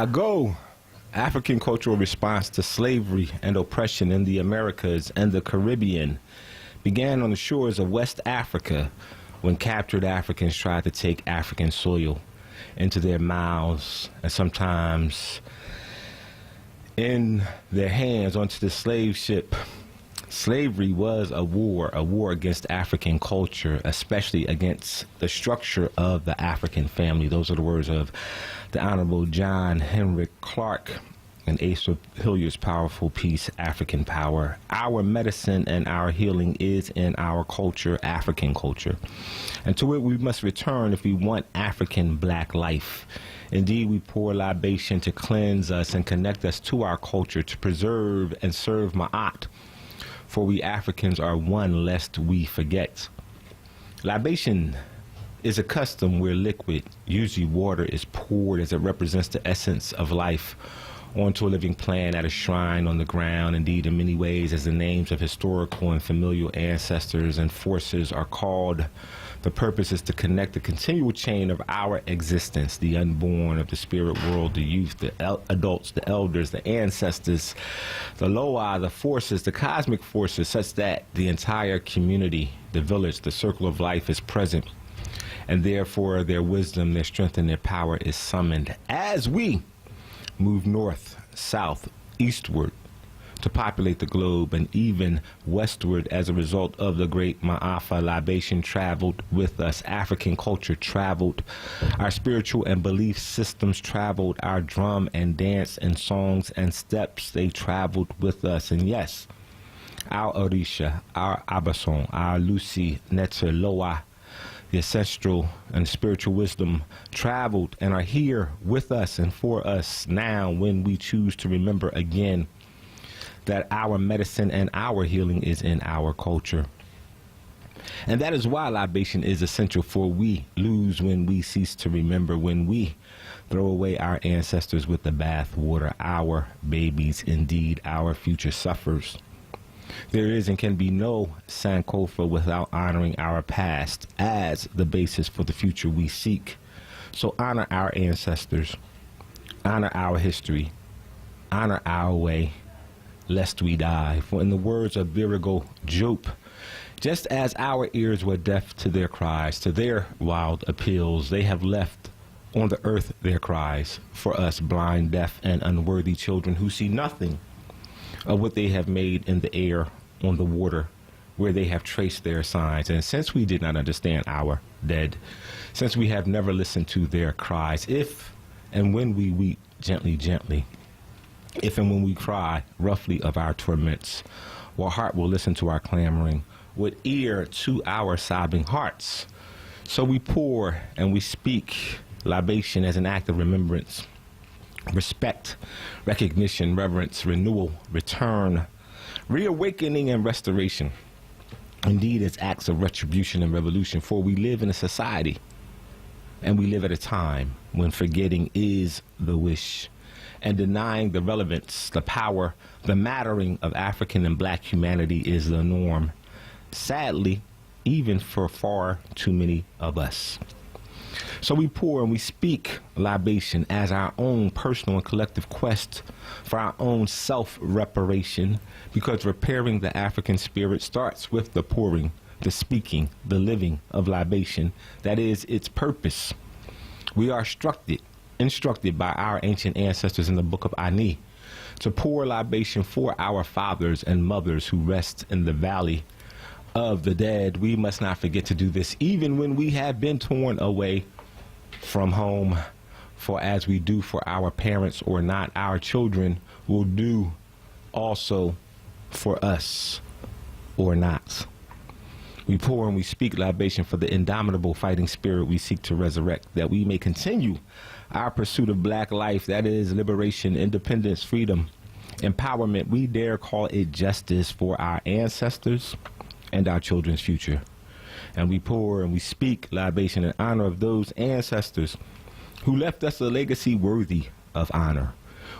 Go! African cultural response to slavery and oppression in the Americas and the Caribbean began on the shores of West Africa when captured Africans tried to take African soil into their mouths and sometimes in their hands onto the slave ship. Slavery was a war against African culture, especially against the structure of the African family. Those are the words of the Honorable John Henrik Clarke and Asa Hilliard's powerful piece, African Power. Our medicine and our healing is in our culture, African culture. And to it we must return if we want African black life. Indeed, we pour libation to cleanse us and connect us to our culture, to preserve and serve Ma'at. For we Africans are one lest we forget. Libation is a custom where liquid, usually water, is poured as it represents the essence of life onto a living plant at a shrine on the ground. Indeed, in many ways, as the names of historical and familial ancestors and forces are called, the purpose is to connect the continual chain of our existence, the unborn of the spirit world, the youth, the adults, the elders, the ancestors, the Loa, the forces, the cosmic forces, such that the entire community, the village, the circle of life is present. And therefore, their wisdom, their strength, and their power is summoned as we move north, south, eastward to populate the globe and even westward as a result of the great Ma'afa. Libation traveled with us. African culture traveled. Our spiritual and belief systems traveled. Our drum and dance and songs and steps, they traveled with us. And yes, our Orisha, our Abason, our Lucy, Netzer, Loa, the ancestral and spiritual wisdom traveled and are here with us and for us now when we choose to remember again that our medicine and our healing is in our culture. And that is why libation is essential, for we lose when we cease to remember, when we throw away our ancestors with the bath water. Our babies, indeed, our future suffers. There is and can be no Sankofa without honoring our past as the basis for the future we seek. So honor our ancestors, honor our history, honor our way, lest we die. For in the words of Virago Jope, just as our ears were deaf to their cries, to their wild appeals, they have left on the earth their cries for us blind, deaf, and unworthy children who see nothing of what they have made in the air, on the water, where they have traced their signs. And since we did not understand our dead, since we have never listened to their cries, if and when we weep gently, gently, if and when we cry roughly of our torments, what heart will listen to our clamoring, what ear to our sobbing hearts? So we pour and we speak libation as an act of remembrance, respect, recognition, reverence, renewal, return, reawakening, and restoration. Indeed, it's acts of retribution and revolution, for we live in a society and we live at a time when forgetting is the wish and denying the relevance, the power, the mattering of African and black humanity is the norm. Sadly, even for far too many of us. So we pour and we speak libation as our own personal and collective quest for our own self-reparation, because repairing the African spirit starts with the pouring, the speaking, the living of libation. That is its purpose. We are instructed by our ancient ancestors in the book of Ani to pour libation for our fathers and mothers who rest in the valley of the dead. We must not forget to do this even when we have been torn away from home, for as we do for our parents or not, our children will do also for us or not. We pour and we speak libation for the indomitable fighting spirit we seek to resurrect, that we may continue our pursuit of black life, that is liberation, independence, freedom, empowerment. We dare call it justice for our ancestors and our children's future. And we pour and we speak libation in honor of those ancestors who left us a legacy worthy of honor.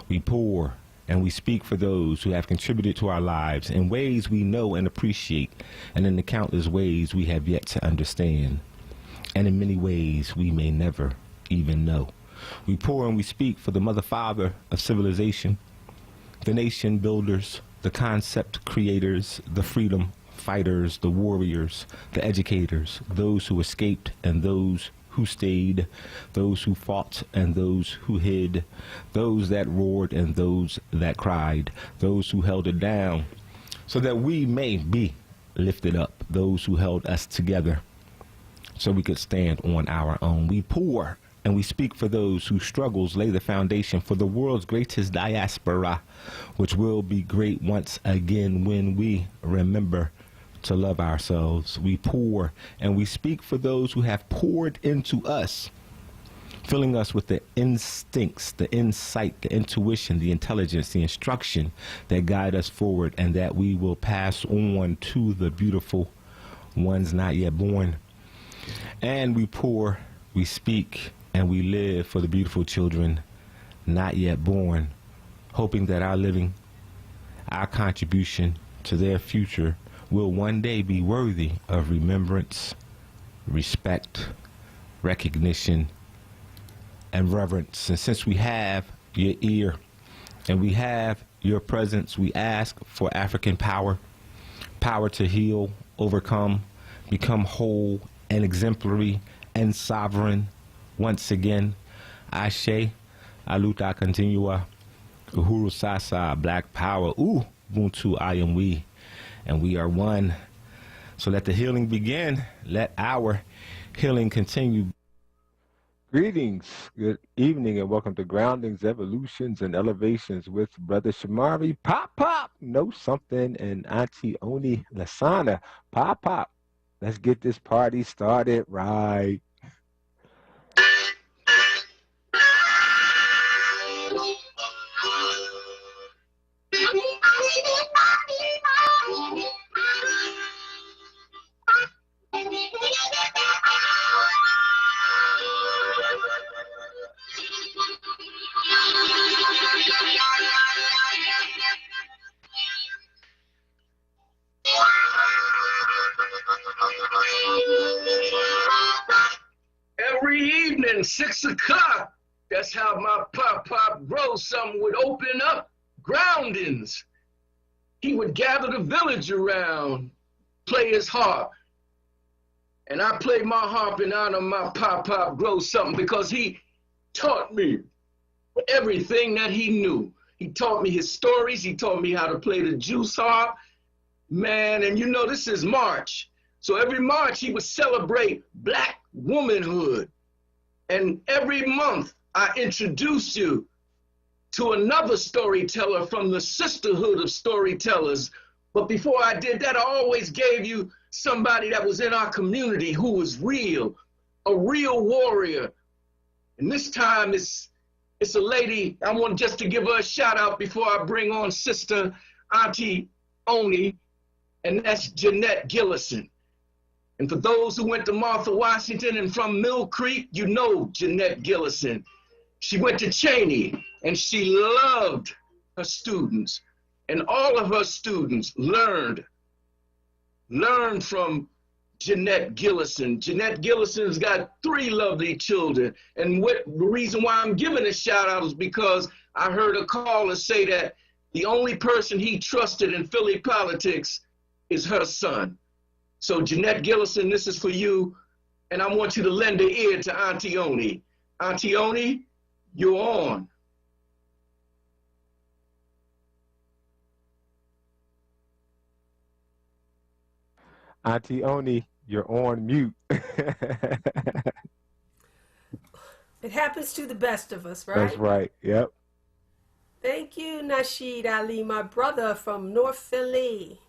We pour and we speak for those who have contributed to our lives in ways we know and appreciate, and in the countless ways we have yet to understand, and in many ways we may never even know. We pour and we speak for the mother father of civilization, the nation builders, the concept creators, the freedom fighters, the warriors, the educators, those who escaped and those who stayed, those who fought and those who hid, those that roared and those that cried, those who held it down so that we may be lifted up, those who held us together so we could stand on our own. We pour and we speak for those whose struggles lay the foundation for the world's greatest diaspora, which will be great once again when we remember to love ourselves. We pour and we speak for those who have poured into us, filling us with the instincts, the insight, the intuition, the intelligence, the instruction that guide us forward and that we will pass on to the beautiful ones not yet born. And we pour, we speak, and we live for the beautiful children not yet born, hoping that our living, our contribution to their future will one day be worthy of remembrance, respect, recognition, and reverence. And since we have your ear and we have your presence, we ask for African power, power to heal, overcome, become whole and exemplary and sovereign. Once again, Ashe, Aluta Continua, Uhuru Sasa, Black Power, Ubuntu, I am we, and we are one. So let the healing begin. Let our healing continue. Greetings, good evening, and welcome to Groundings, Evolutions, and Elevations with Brother Shamari. Pop, pop, know something, and Auntie Oni Lasana. Pop, pop. Let's get this party started right. Every evening, 6 o'clock, that's how my pop grow something would open up, groundings. He would gather the village around, play his harp. And I play my harp in honor of my pop grow something because he taught me everything that he knew. He taught me his stories. He taught me how to play the juice harp. Man, and you know, this is March. So every March he would celebrate Black womanhood. And every month I introduce you to another storyteller from the sisterhood of storytellers. But before I did that, I always gave you somebody that was in our community who was real, a real warrior. And this time it's a lady. I want just to give her a shout out before I bring on Sister Auntie Oni, and that's Jeanette Gillison. And for those who went to Martha Washington and from Mill Creek, you know Jeanette Gillison. She went to Cheney and she loved her students. And all of her students learned from Jeanette Gillison. Jeanette Gillison's got 3 lovely children. And the reason why I'm giving a shout out is because I heard a caller say that the only person he trusted in Philly politics is her son. So Jeanette Gillison, this is for you, and I want you to lend an ear to Auntie Oni. Auntie Oni, you're on. Auntie Oni, you're on mute. It happens to the best of us, right? That's right, yep. Thank you, Nasheed Ali, my brother from North Philly.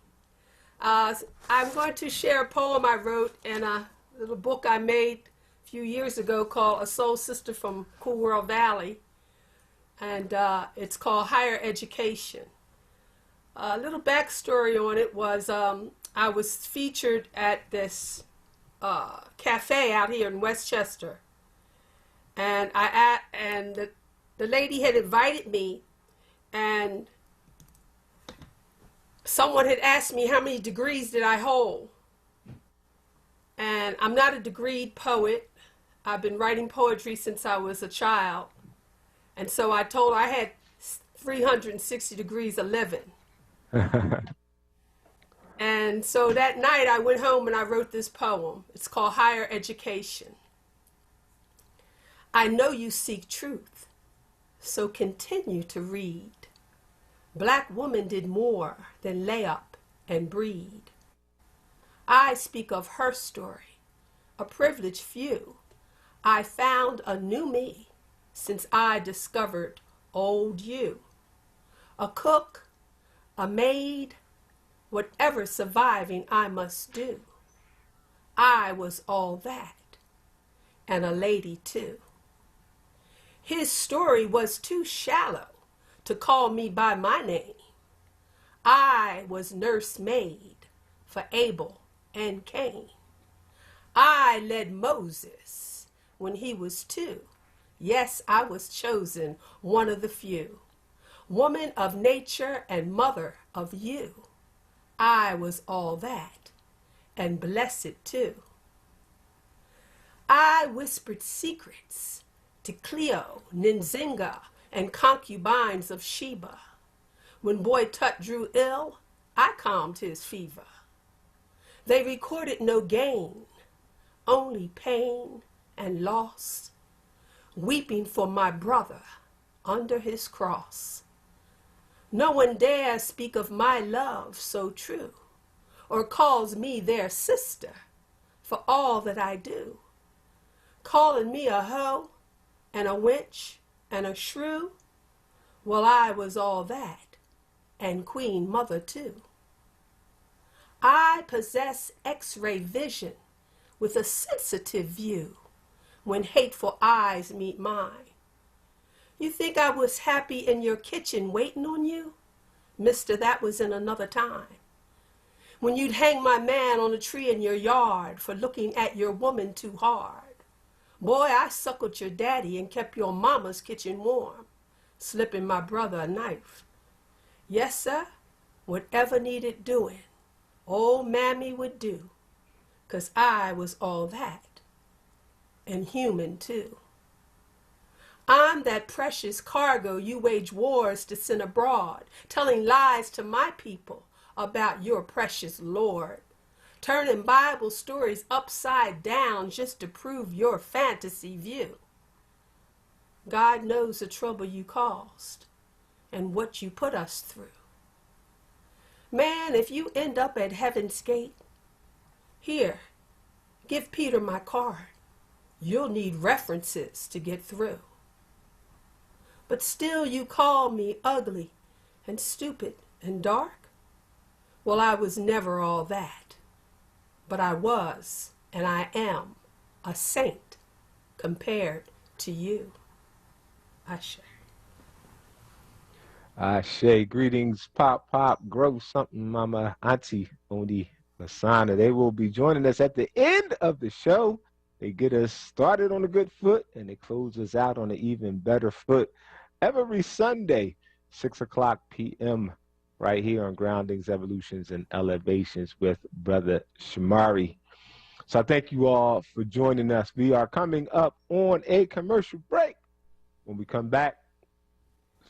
I'm going to share a poem I wrote in a little book I made a few years ago called A Soul Sister from Cool World Valley. And it's called Higher Education. A little backstory on it was I was featured at this cafe out here in Westchester. And the lady had invited me, and someone had asked me how many degrees did I hold. And I'm not a degreed poet. I've been writing poetry since I was a child. And so I told her I had 360 degrees of living. And so that night I went home and I wrote this poem. It's called Higher Education. I know you seek truth, so continue to read. Black woman did more than lay up and breed. I speak of her story, a privileged few. I found a new me since I discovered old you. A cook, a maid, whatever surviving I must do. I was all that, and a lady too. His story was too shallow to call me by my name. I was nursemaid for Abel and Cain. I led Moses when he was 2. Yes, I was chosen, one of the few. Woman of nature and mother of you. I was all that, and blessed too. I whispered secrets to Cleo, Ninzinga, and concubines of Sheba. When Boy Tut drew ill, I calmed his fever. They recorded no gain, only pain and loss, weeping for my brother under his cross. No one dares speak of my love so true, or calls me their sister for all that I do, calling me a hoe and a wench and a shrew. Well, I was all that, and Queen Mother too. I possess X-ray vision with a sensitive view when hateful eyes meet mine. You think I was happy in your kitchen waiting on you? Mister, that was in another time. When you'd hang my man on a tree in your yard for looking at your woman too hard. Boy, I suckled your daddy and kept your mama's kitchen warm, slipping my brother a knife. Yes, sir, whatever needed doing, old mammy would do, 'cause I was all that, and human too. I'm that precious cargo you wage wars to send abroad, telling lies to my people about your precious Lord, turning Bible stories upside down just to prove your fantasy view. God knows the trouble you caused and what you put us through. Man, if you end up at heaven's gate, here, give Peter my card. You'll need references to get through. But still you call me ugly and stupid and dark? Well, I was never all that, but I was and I am a saint compared to you. Ashe. Ashe. Greetings, Pop, grow something, Mama, Auntie, Oni, Lasana. They will be joining us at the end of the show. They get us started on a good foot and they close us out on an even better foot every Sunday, 6 o'clock p.m. right here on Groundings, Evolutions, and Elevations with Brother Shamari. So I thank you all for joining us. We are coming up on a commercial break. When we come back,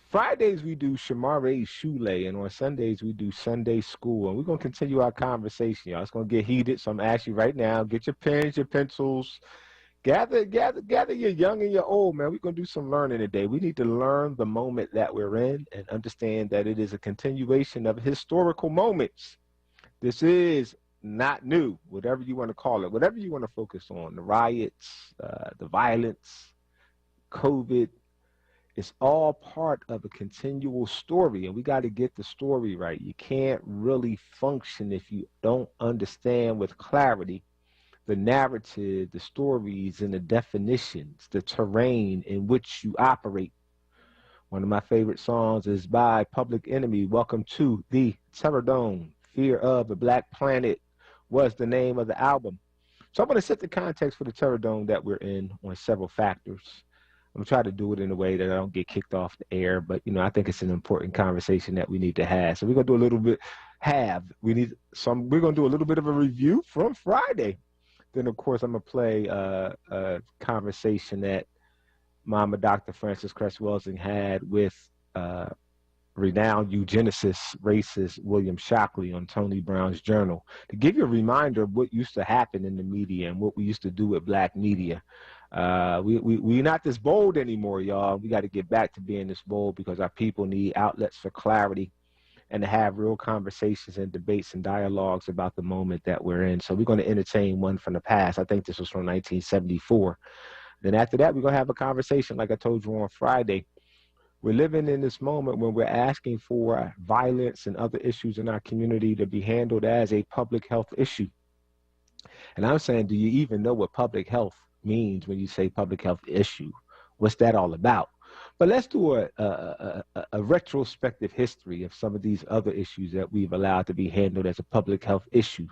Fridays we do Shamari Shule, and on Sundays we do Sunday School. And we're going to continue our conversation, y'all. It's going to get heated, so I'm asking you right now, get your pens, your pencils, gather your young and your old, man. We're going to do some learning today. We need to learn the moment that we're in and understand that it is a continuation of historical moments. This is not new, whatever you want to call it, whatever you want to focus on, the riots, the violence, COVID. It's all part of a continual story, and we got to get the story right. You can't really function if you don't understand with clarity the narrative, the stories, and the definitions, the terrain in which you operate. One of my favorite songs is by Public Enemy, Welcome to the Terror Dome. Fear of a Black Planet was the name of the album. So I'm going to set the context for the Terror Dome that we're in on several factors. I'm going to try to do it in a way that I don't get kicked off the air, but, you know, I think it's an important conversation that we need to have. So we're going to do a little bit, we're going to do a little bit of a review from Friday. Then, of course, I'm going to play a conversation that Mama Dr. Frances Cress Welsing had with renowned eugenicist, racist William Shockley on Tony Brown's Journal to give you a reminder of what used to happen in the media and what we used to do with black media. We're not this bold anymore, y'all. We got to get back to being this bold because our people need outlets for clarity and to have real conversations and debates and dialogues about the moment that we're in. So we're going to entertain one from the past. I think this was from 1974. Then after that, we're going to have a conversation, like I told you on Friday. We're living in this moment when we're asking for violence and other issues in our community to be handled as a public health issue. And I'm saying, do you even know what public health means when you say public health issue? What's that all about? But let's do a retrospective history of some of these other issues that we've allowed to be handled as a public health issue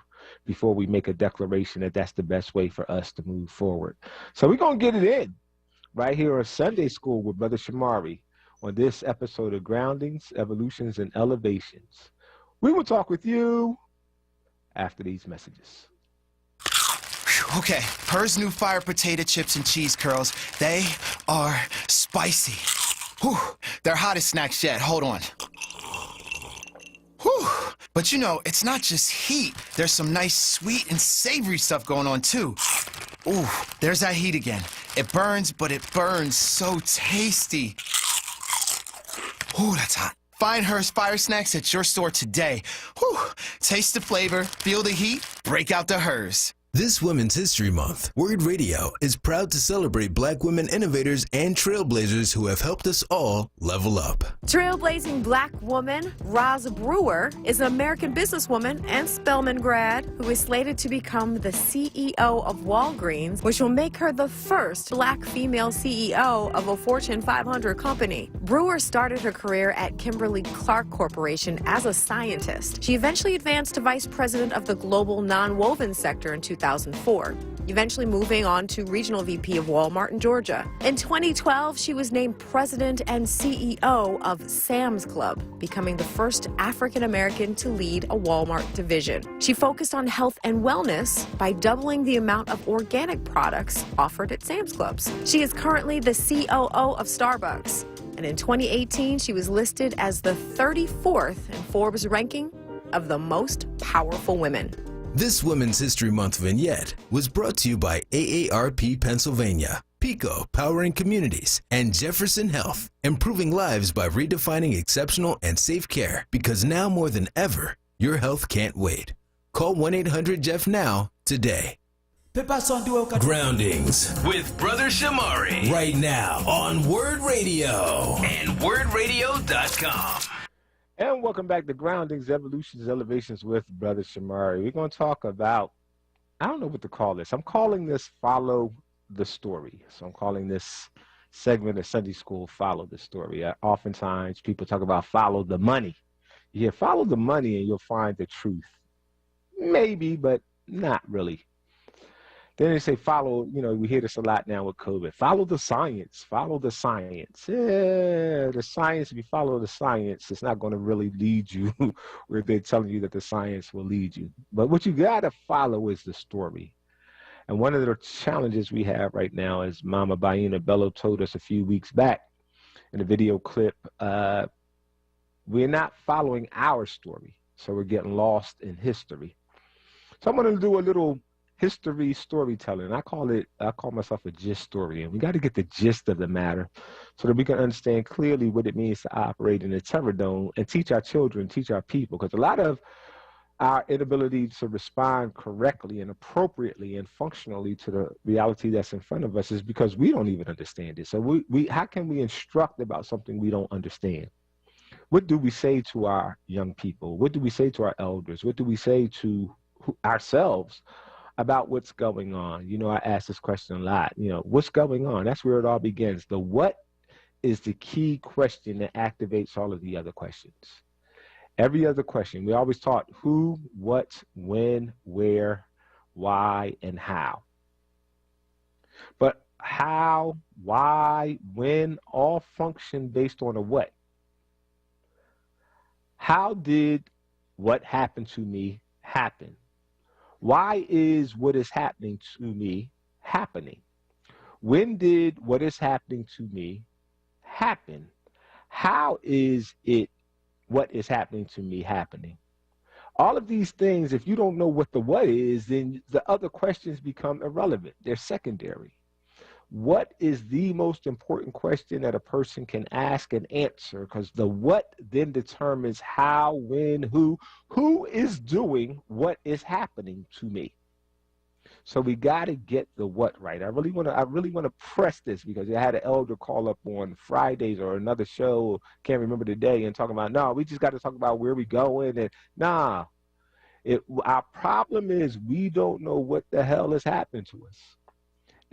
before we make a declaration that that's the best way for us to move forward. So we're going to get it in right here on Sunday School with Brother Shamari on this episode of Groundings, Evolutions, and Elevations. We will talk with you after these messages. Okay, Her's new fire potato chips and cheese curls, they are spicy. Whew, they're hottest snacks yet, hold on. Whew, but you know, it's not just heat. There's some nice sweet and savory stuff going on too. Ooh, there's that heat again. It burns, but it burns so tasty. Ooh, that's hot. Find Her's Fire Snacks at your store today. Whew, taste the flavor, feel the heat, break out the Her's. This Women's History Month, WURD Radio is proud to celebrate Black women innovators and trailblazers who have helped us all level up. Trailblazing Black woman Roz Brewer is an American businesswoman and Spelman grad who is slated to become the CEO of Walgreens, which will make her the first Black female CEO of a Fortune 500 company. Brewer started her career at Kimberly-Clark Corporation as a scientist. She eventually advanced to vice president of the global nonwoven sector in 2004, eventually moving on to regional VP of Walmart in Georgia. In 2012, she was named president and CEO of Sam's Club, becoming the first African American to lead a Walmart division. She focused on health and wellness by doubling the amount of organic products offered at Sam's Clubs. She is currently the COO of Starbucks, and in 2018, she was listed as the 34th in Forbes' ranking of the most powerful women. This Women's History Month vignette was brought to you by AARP Pennsylvania, PICO Powering Communities, and Jefferson Health, improving lives by redefining exceptional and safe care, because now more than ever, your health can't wait. Call 1-800-JEFF now today. Groundings with Brother Shamari right now on WURD Radio and WURDRadio.com. And welcome back to Groundings, Evolutions, Elevations with Brother Shamari. We're going to talk about, I don't know what to call this. I'm calling this Follow the Story. So I'm calling this segment of Sunday School Follow the Story. Oftentimes people talk about follow the money. You hear follow the money and you'll find the truth. Maybe, but not really. Then they say follow, you know, we hear this a lot now with COVID. Follow the science. Follow the science. Yeah, the science, if you follow the science, it's not going to really lead you where they're telling you that the science will lead you. But what you got to follow is the story. And one of the challenges we have right now, as Mama Baina Bello told us a few weeks back in a video clip, we're not following our story. So we're getting lost in history. So I'm going to do a little history storytelling. I call myself a gist story, and we got to get the gist of the matter so that we can understand clearly what it means to operate in a terror dome and teach our children, teach our people, because a lot of our inability to respond correctly and appropriately and functionally to the reality that's in front of us is because we don't even understand it. So how can we instruct about something we don't understand? What do we say to our young people? What do we say to our elders? What do we say to ourselves about what's going on? You know, I ask this question a lot. You know, what's going on? That's where it all begins. The what is the key question that activates all of the other questions. Every other question. We always taught who, what, when, where, why, and how. But how, why, when all function based on a what. How did what happened to me happen? Why is what is happening to me happening? When did what is happening to me happen? How is it what is happening to me happening? All of these things, if you don't know what the what is, then the other questions become irrelevant. They're secondary. What is the most important question that a person can ask and answer? Because the what then determines how, when, who is doing what is happening to me. So we got to get the what right. I really want to press this, because I had an elder call up on Fridays or another show, can't remember the day, and talking about, no, we just got to talk about where we going. And nah, our problem is we don't know what the hell has happened to us.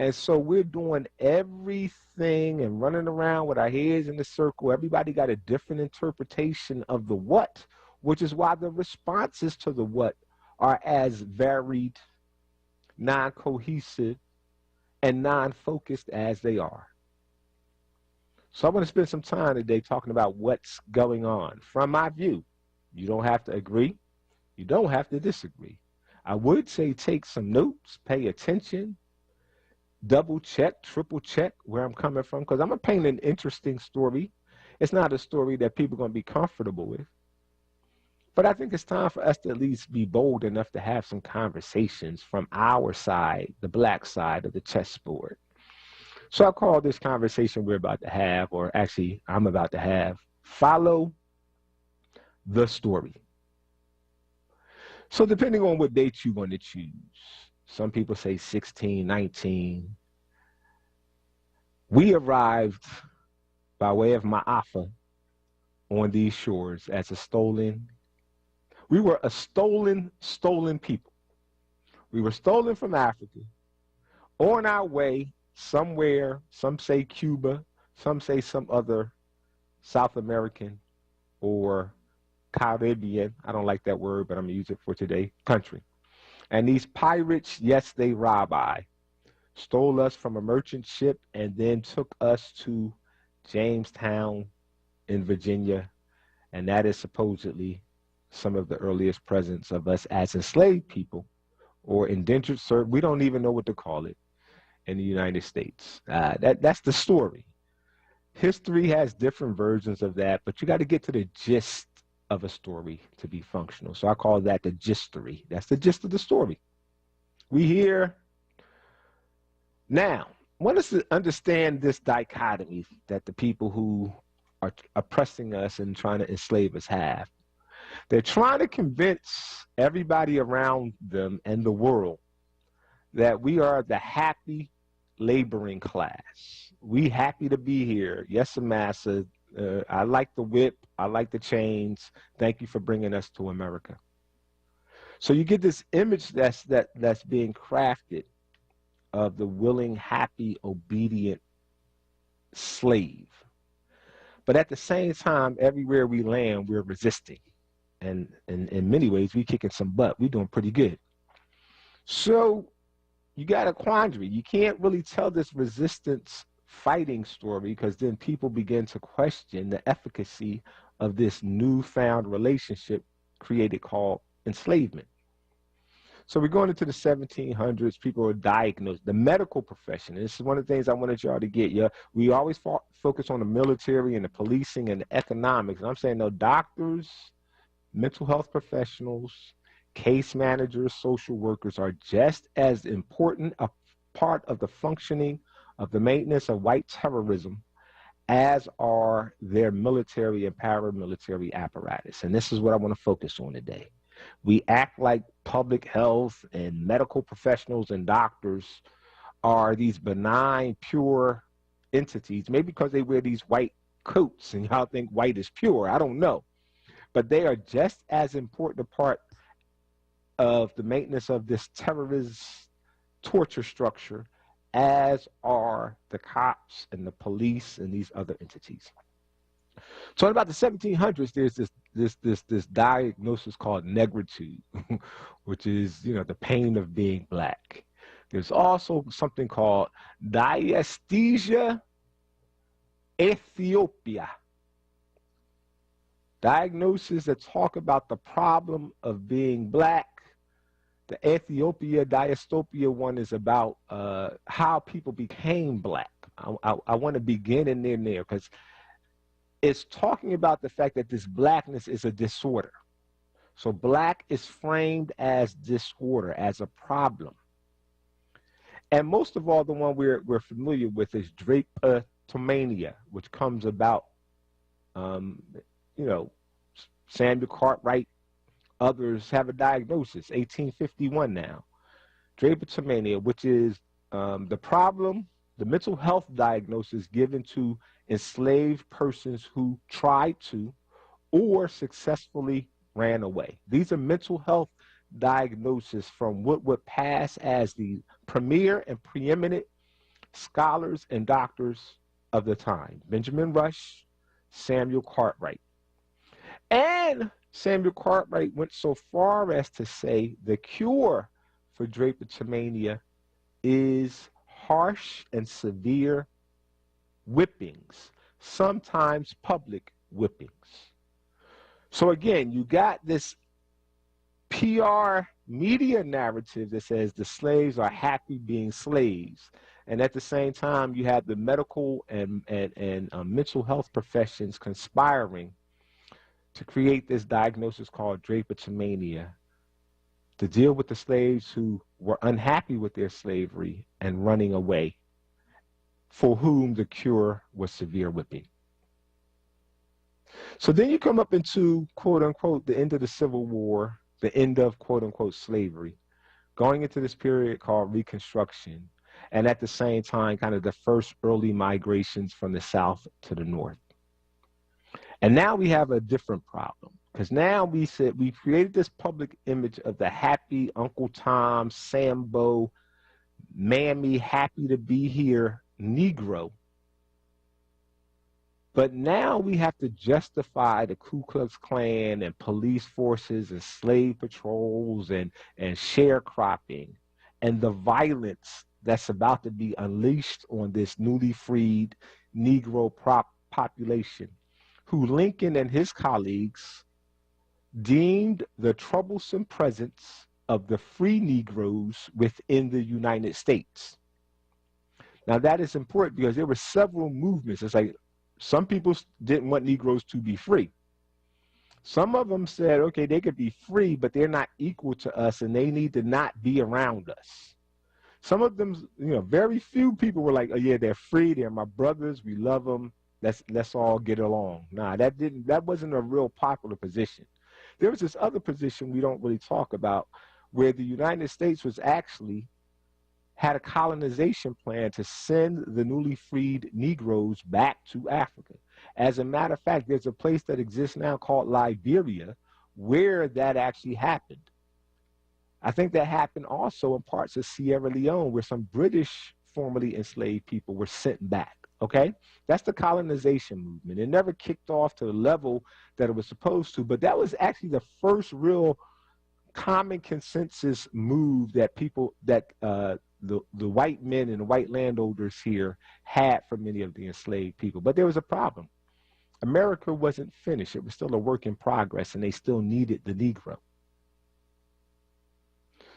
And so we're doing everything and running around with our heads in a circle. Everybody got a different interpretation of the what, which is why the responses to the what are as varied, non-cohesive, and non-focused as they are. So I want to spend some time today talking about what's going on. From my view, you don't have to agree. You don't have to disagree. I would say take some notes, pay attention, double check, triple check where I'm coming from, because I'm going to paint an interesting story. It's not a story that people are going to be comfortable with. But I think it's time for us to at least be bold enough to have some conversations from our side, the black side of the chessboard. So I call this conversation we're about to have, or actually I'm about to have, Follow the Story. So depending on what date you want to choose, some people say 16, 19. We arrived by way of Ma'afa on these shores as we were a stolen people. We were stolen from Africa, on our way somewhere, some say Cuba, some say some other South American or Caribbean, I don't like that word, but I'm going to use it for today, country. And these pirates, yes, they rabbi, stole us from a merchant ship and then took us to Jamestown in Virginia. And that is supposedly some of the earliest presence of us as enslaved people or indentured servants. We don't even know what to call it in the United States. That's the story. History has different versions of that, but you got to get to the gist of a story to be functional. So I call that the gistory. That's the gist of the story. We here now. I want us to understand this dichotomy that the people who are oppressing us and trying to enslave us have. They're trying to convince everybody around them and the world that we are the happy laboring class. We happy to be here. Yes, massa. I like the whip. I like the chains. Thank you for bringing us to America. So you get this image that's being crafted of the willing, happy, obedient slave. But at the same time, everywhere we land, we're resisting. And in many ways, we're kicking some butt. We're doing pretty good. So you got a quandary. You can't really tell this resistance fighting story, because then people begin to question the efficacy of this newfound relationship created called enslavement. So we're going into the 1700s. People are diagnosed. The medical profession, and this is one of the things I wanted y'all to get. Yeah, we always focus on the military and the policing and the economics. And I'm saying, no, doctors, mental health professionals, case managers, social workers are just as important a part of the functioning of the maintenance of white terrorism as are their military and paramilitary apparatus. And this is what I want to focus on today. We act like public health and medical professionals and doctors are these benign, pure entities, maybe because they wear these white coats and y'all think white is pure. I don't know. But they are just as important a part of the maintenance of this terrorist torture structure as are the cops and the police and these other entities. So in about the 1700s, there's this diagnosis called negritude, which is, the pain of being black. There's also something called diaesthesia Ethiopia. Diagnoses that talk about the problem of being black The Ethiopia dystopia one is about how people became black. I want to begin in there because it's talking about the fact that this blackness is a disorder. So black is framed as disorder, as a problem. And most of all, the one we're familiar with is drapetomania, which comes about, Samuel Cartwright, others have a diagnosis, 1851 now. Drapetomania, which is the problem, the mental health diagnosis given to enslaved persons who tried to or successfully ran away. These are mental health diagnoses from what would pass as the premier and preeminent scholars and doctors of the time. Benjamin Rush, Samuel Cartwright. And Samuel Cartwright went so far as to say the cure for drapetomania is harsh and severe whippings, sometimes public whippings. So again, you got this PR media narrative that says the slaves are happy being slaves. And at the same time, you have the medical and mental health professions conspiring to create this diagnosis called drapetomania, to deal with the slaves who were unhappy with their slavery and running away, for whom the cure was severe whipping. So then you come up into, quote unquote, the end of the Civil War, the end of, quote unquote, slavery, going into this period called Reconstruction, and at the same time, kind of the first early migrations from the South to the North. And now we have a different problem, because now we created this public image of the happy Uncle Tom, Sambo, Mammy, happy to be here Negro. But now we have to justify the Ku Klux Klan and police forces and slave patrols and sharecropping and the violence that's about to be unleashed on this newly freed Negro population, who Lincoln and his colleagues deemed the troublesome presence of the free Negroes within the United States. Now that is important because there were several movements. It's like some people didn't want Negroes to be free. Some of them said, okay, they could be free, but they're not equal to us and they need to not be around us. Some of them, very few people were like, oh yeah, they're free, they're my brothers, we love them, let's all get along. Nah, that wasn't a real popular position. There was this other position we don't really talk about, where the United States was actually had a colonization plan to send the newly freed Negroes back to Africa. As a matter of fact, there's a place that exists now called Liberia where that actually happened. I think that happened also in parts of Sierra Leone, where some British formerly enslaved people were sent back. Okay, that's the colonization movement. It never kicked off to the level that it was supposed to, but that was actually the first real common consensus move that the white men and the white landowners here had for many of the enslaved people. But there was a problem. America wasn't finished. It was still a work in progress, and they still needed the Negro.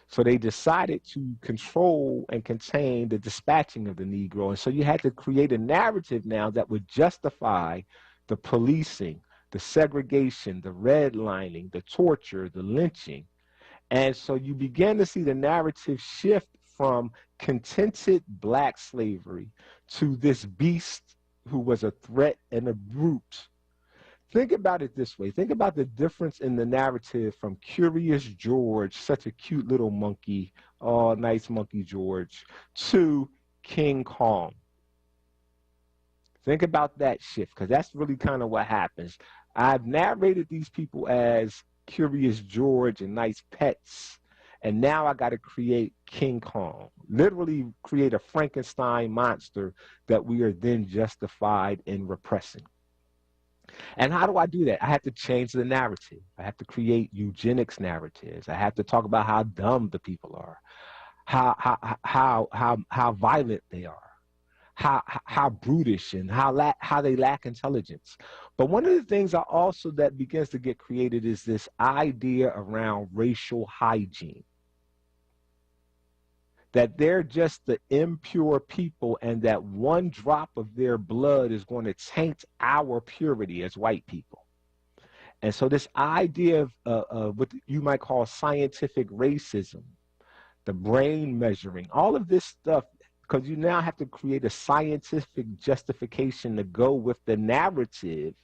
So they decided to control and contain the dispatching of the Negro. And so you had to create a narrative now that would justify the policing, the segregation, the redlining, the torture, the lynching. And so you began to see the narrative shift from contented black slavery to this beast who was a threat and a brute. Think about it this way. Think about the difference in the narrative from Curious George, such a cute little monkey, oh, nice monkey George, to King Kong. Think about that shift, because that's really kind of what happens. I've narrated these people as Curious George and nice pets, and now I got to create King Kong, literally create a Frankenstein monster that we are then justified in repressing. And how do I do that? I have to change the narrative. I have to create eugenics narratives. I have to talk about how dumb the people are, how violent they are, how brutish, and how they lack intelligence. But one of the things also that begins to get created is this idea around racial hygiene. that they're just the impure people, and that one drop of their blood is going to taint our purity as white people. And so this idea of what you might call scientific racism, the brain measuring, all of this stuff, because you now have to create a scientific justification to go with the narrative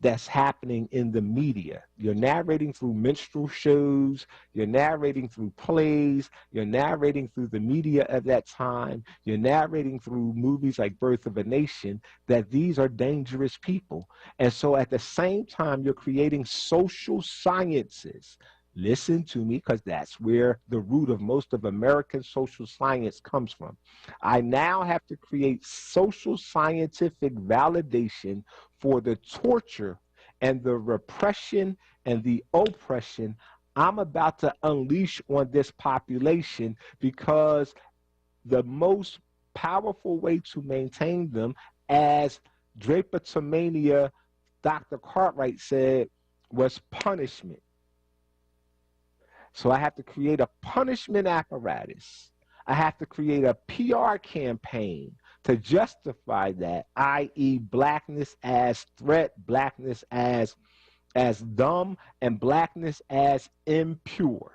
that's happening in the media. You're narrating through minstrel shows, you're narrating through plays, you're narrating through the media of that time, you're narrating through movies like Birth of a Nation, that these are dangerous people. And so at the same time, you're creating social sciences. Listen to me, because that's where the root of most of American social science comes from. I now have to create social scientific validation for the torture and the repression and the oppression I'm about to unleash on this population, because the most powerful way to maintain them, as Drapetomania Dr. Cartwright said, was punishment. So I have to create a punishment apparatus. I have to create a PR campaign to justify that, i.e. blackness as threat, blackness as dumb, and blackness as impure.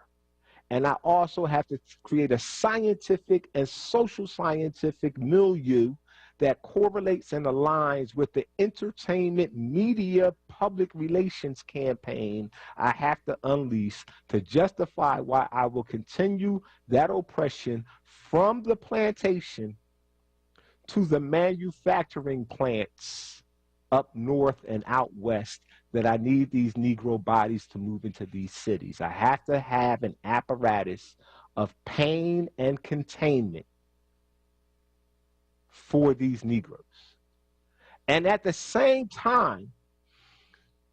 And I also have to create a scientific and social scientific milieu that correlates and aligns with the entertainment media public relations campaign I have to unleash to justify why I will continue that oppression from the plantation to the manufacturing plants up north and out west, that I need these Negro bodies to move into these cities. I have to have an apparatus of pain and containment for these Negroes. And at the same time,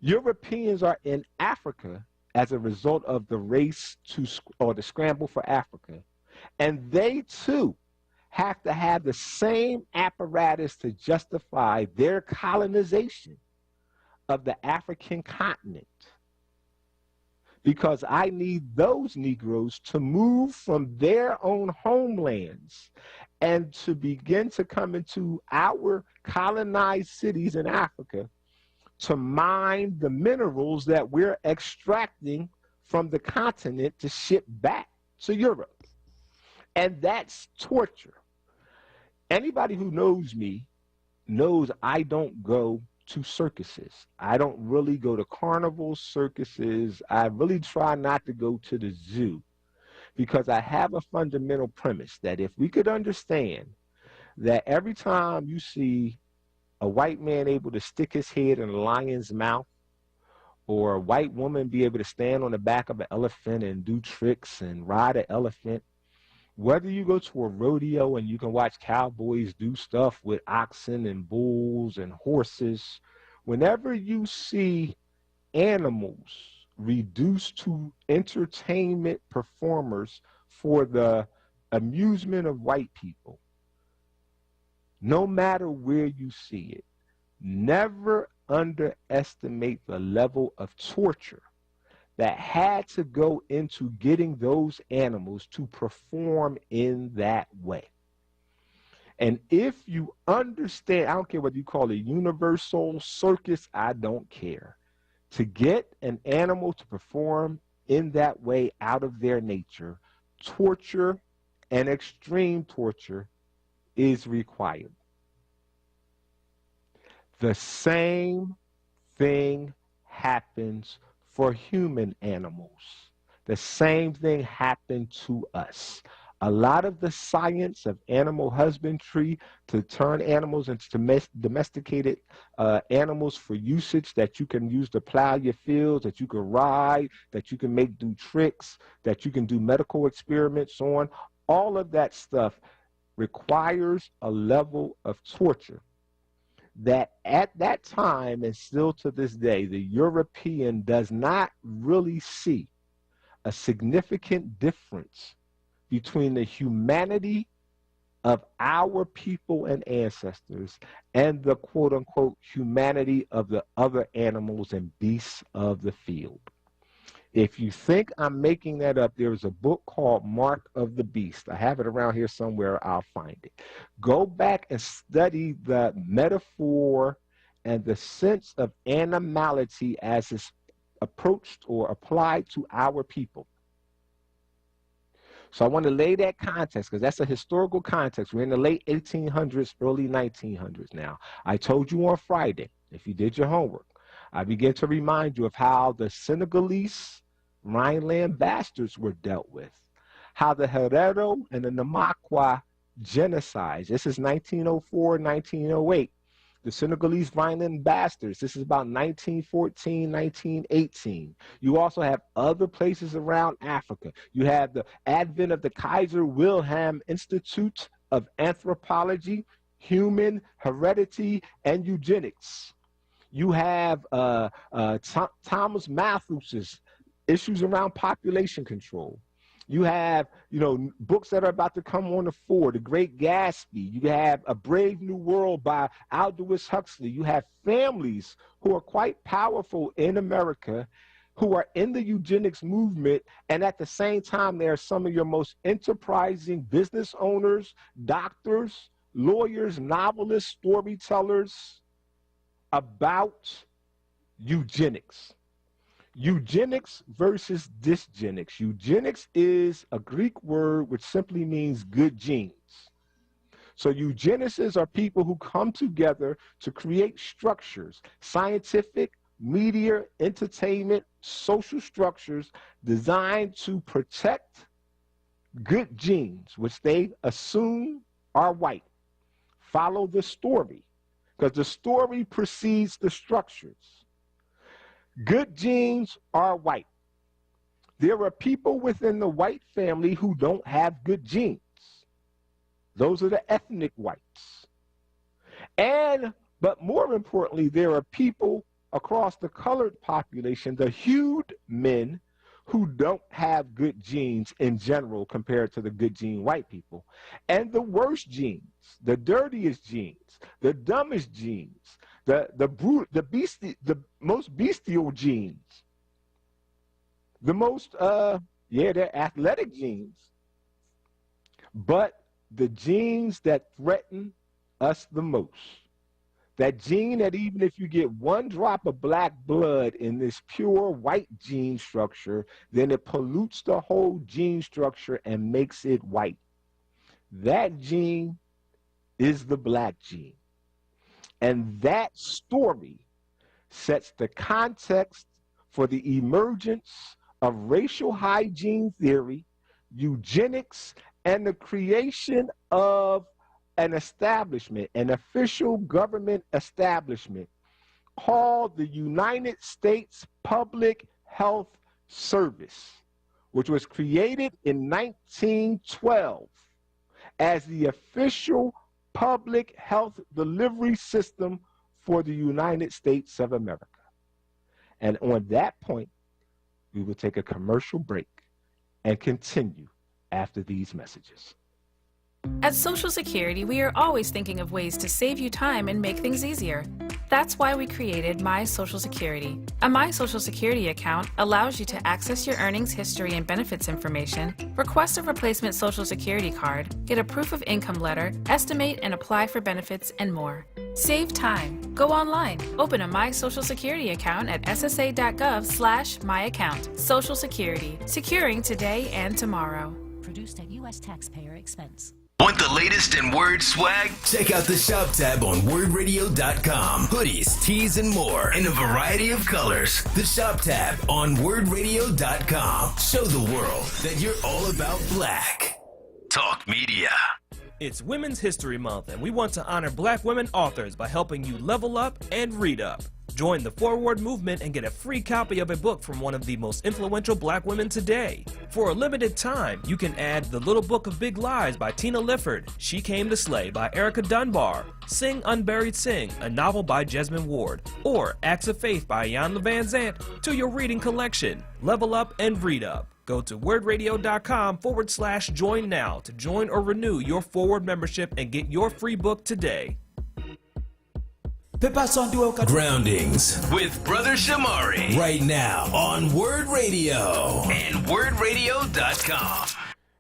Europeans are in Africa as a result of the race or the scramble for Africa. And they too have to have the same apparatus to justify their colonization of the African continent. Because I need those Negroes to move from their own homelands and to begin to come into our colonized cities in Africa to mine the minerals that we're extracting from the continent to ship back to Europe. And that's torture. Anybody who knows me knows I don't go to circuses. I don't really go to carnivals, circuses. I really try not to go to the zoo, because I have a fundamental premise that if we could understand that every time you see a white man able to stick his head in a lion's mouth, or a white woman be able to stand on the back of an elephant and do tricks and ride an elephant, whether you go to a rodeo and you can watch cowboys do stuff with oxen and bulls and horses, whenever you see animals reduced to entertainment performers for the amusement of white people, no matter where you see it, never underestimate the level of torture that had to go into getting those animals to perform in that way. And if you understand, I don't care whether you call it universal circus, I don't care. To get an animal to perform in that way out of their nature, torture and extreme torture is required. The same thing happens for human animals. The same thing happened to us. A lot of the science of animal husbandry to turn animals into domesticated animals for usage that you can use to plow your fields, that you can ride, that you can make do tricks, that you can do medical experiments on, all of that stuff requires a level of torture that at that time, and still to this day, the European does not really see a significant difference between the humanity of our people and ancestors and the quote-unquote humanity of the other animals and beasts of the field. If you think I'm making that up, there's a book called Mark of the Beast. I have it around here somewhere. I'll find it. Go back and study the metaphor and the sense of animality as it's approached or applied to our people. So I want to lay that context because that's a historical context. We're in the late 1800s, early 1900s now. I told you on Friday, if you did your homework, I began to remind you of how the Senegalese Rhineland bastards were dealt with, how the Herero and the Namakwa genocides. This is 1904, 1908. The Senegalese Rhineland bastards. This is about 1914, 1918. You also have other places around Africa. You have the advent of the Kaiser Wilhelm Institute of Anthropology, Human Heredity, and Eugenics. You have Thomas Malthus's issues around population control. You have, books that are about to come on the fore, The Great Gatsby. You have A Brave New World by Aldous Huxley. You have families who are quite powerful in America who are in the eugenics movement, and at the same time, they are some of your most enterprising business owners, doctors, lawyers, novelists, storytellers about eugenics. Eugenics versus dysgenics. Eugenics is a Greek word which simply means good genes. So eugenicists are people who come together to create structures, scientific, media, entertainment, social structures designed to protect good genes, which they assume are white. Follow the story, because the story precedes the structures. Good genes are white. There are people within the white family who don't have good genes. Those are the ethnic whites. But more importantly, there are people across the colored population, the hued men, who don't have good genes in general compared to the good gene white people. And the worst genes, the dirtiest genes, the dumbest genes, the most bestial genes, the most, they're athletic genes, but the genes that threaten us the most, that gene that even if you get one drop of black blood in this pure white gene structure, then it pollutes the whole gene structure and makes it white. That gene is the black gene. And that story sets the context for the emergence of racial hygiene theory, eugenics, and the creation of an establishment, an official government establishment called the United States Public Health Service, which was created in 1912 as the official public health delivery system for the United States of America. And on that point, we will take a commercial break and continue after these messages. At Social Security, we are always thinking of ways to save you time and make things easier. That's why we created My Social Security. A My Social Security account allows you to access your earnings history and benefits information, request a replacement Social Security card, get a proof of income letter, estimate and apply for benefits, and more. Save time. Go online. Open a My Social Security account at ssa.gov/myaccount. Social Security. Securing today and tomorrow. Produced at U.S. taxpayer expense. Want the latest in WURD swag? Check out the shop tab on WURDradio.com. Hoodies, tees, and more in a variety of colors. The shop tab on WURDradio.com. Show the world that you're all about black. Talk Media. It's Women's History Month, and we want to honor black women authors by helping you level up and read up. Join the Forward movement and get a free copy of a book from one of the most influential black women today. For a limited time, you can add The Little Book of Big Lies by Tina Lifford, She Came to Slay by Erica Dunbar, Sing Unburied Sing, a novel by Jesmyn Ward, or Acts of Faith by Iyanla Vanzant to your reading collection. Level up and read up. Go to wordradio.com/join now to join or renew your Forward membership and get your free book today. Groundings with Brother Shamari. Right now on WURD Radio and WURDradio.com.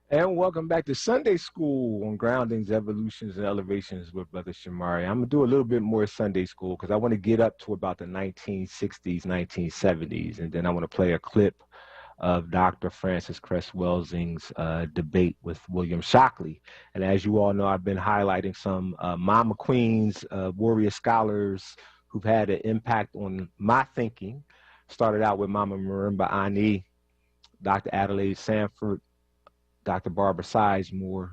And welcome back to Sunday School on Groundings, Evolutions, and Elevations with Brother Shamari. I'm going to do a little bit more Sunday School because I want to get up to about the 1960s, 1970s, and then I want to play a clip of Dr. Frances Cress Welsing's debate with William Shockley. And as you all know, I've been highlighting some Mama Queens, warrior scholars who've had an impact on my thinking. Started out with Mama Marimba Ani, Dr. Adelaide Sanford, Dr. Barbara Sizemore,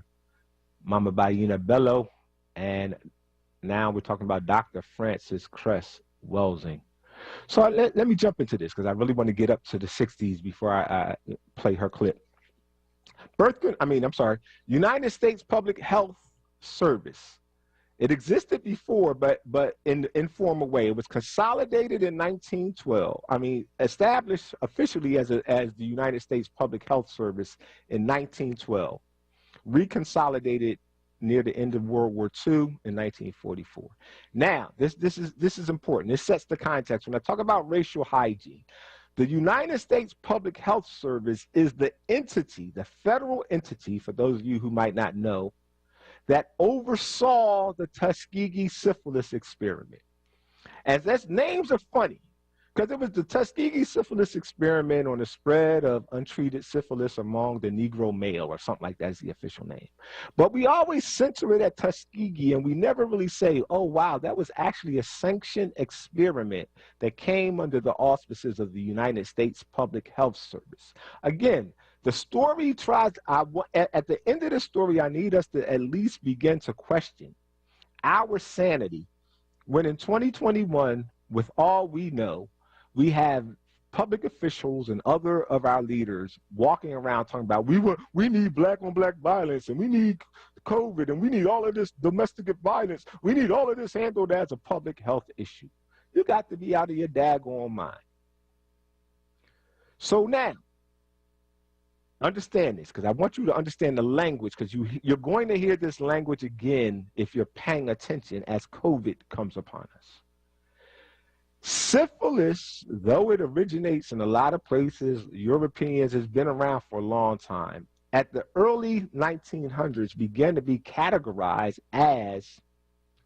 Mama Bayina Bello, and now we're talking about Dr. Frances Cress Welsing. So let me jump into this because I really want to get up to the 60s before I play her clip. United States Public Health Service. It existed before, but in an informal way. It was consolidated in 1912. Established officially as the United States Public Health Service in 1912. Reconsolidated near the end of World War II in 1944. Now, this is important. This sets the context. When I talk about racial hygiene, the United States Public Health Service is the entity, the federal entity, for those of you who might not know, that oversaw the Tuskegee syphilis experiment. As that's names are funny, because it was the Tuskegee syphilis experiment on the spread of untreated syphilis among the Negro male, or something like that is the official name. But we always center it at Tuskegee, and we never really say, oh, wow, that was actually a sanctioned experiment that came under the auspices of the United States Public Health Service. Again, the story tries, at the end of the story, I need us to at least begin to question our sanity when in 2021, with all we know, we have public officials and other of our leaders walking around talking about we need black on black violence, and we need COVID, and we need all of this domestic violence. We need all of this handled as a public health issue. You got to be out of your daggone mind. So now, understand this, because I want you to understand the language, because you're going to hear this language again if you're paying attention as COVID comes upon us. Syphilis, though it originates in a lot of places, Europeans, has been around for a long time. At the early 1900s, began to be categorized as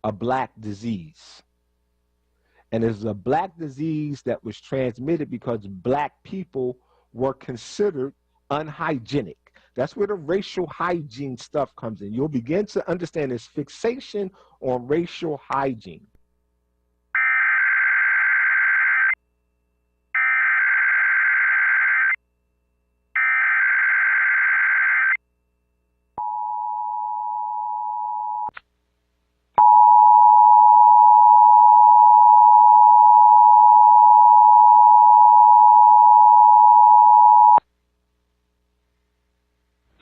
a black disease. And it's a black disease that was transmitted because black people were considered unhygienic. That's where the racial hygiene stuff comes in. You'll begin to understand this fixation on racial hygiene.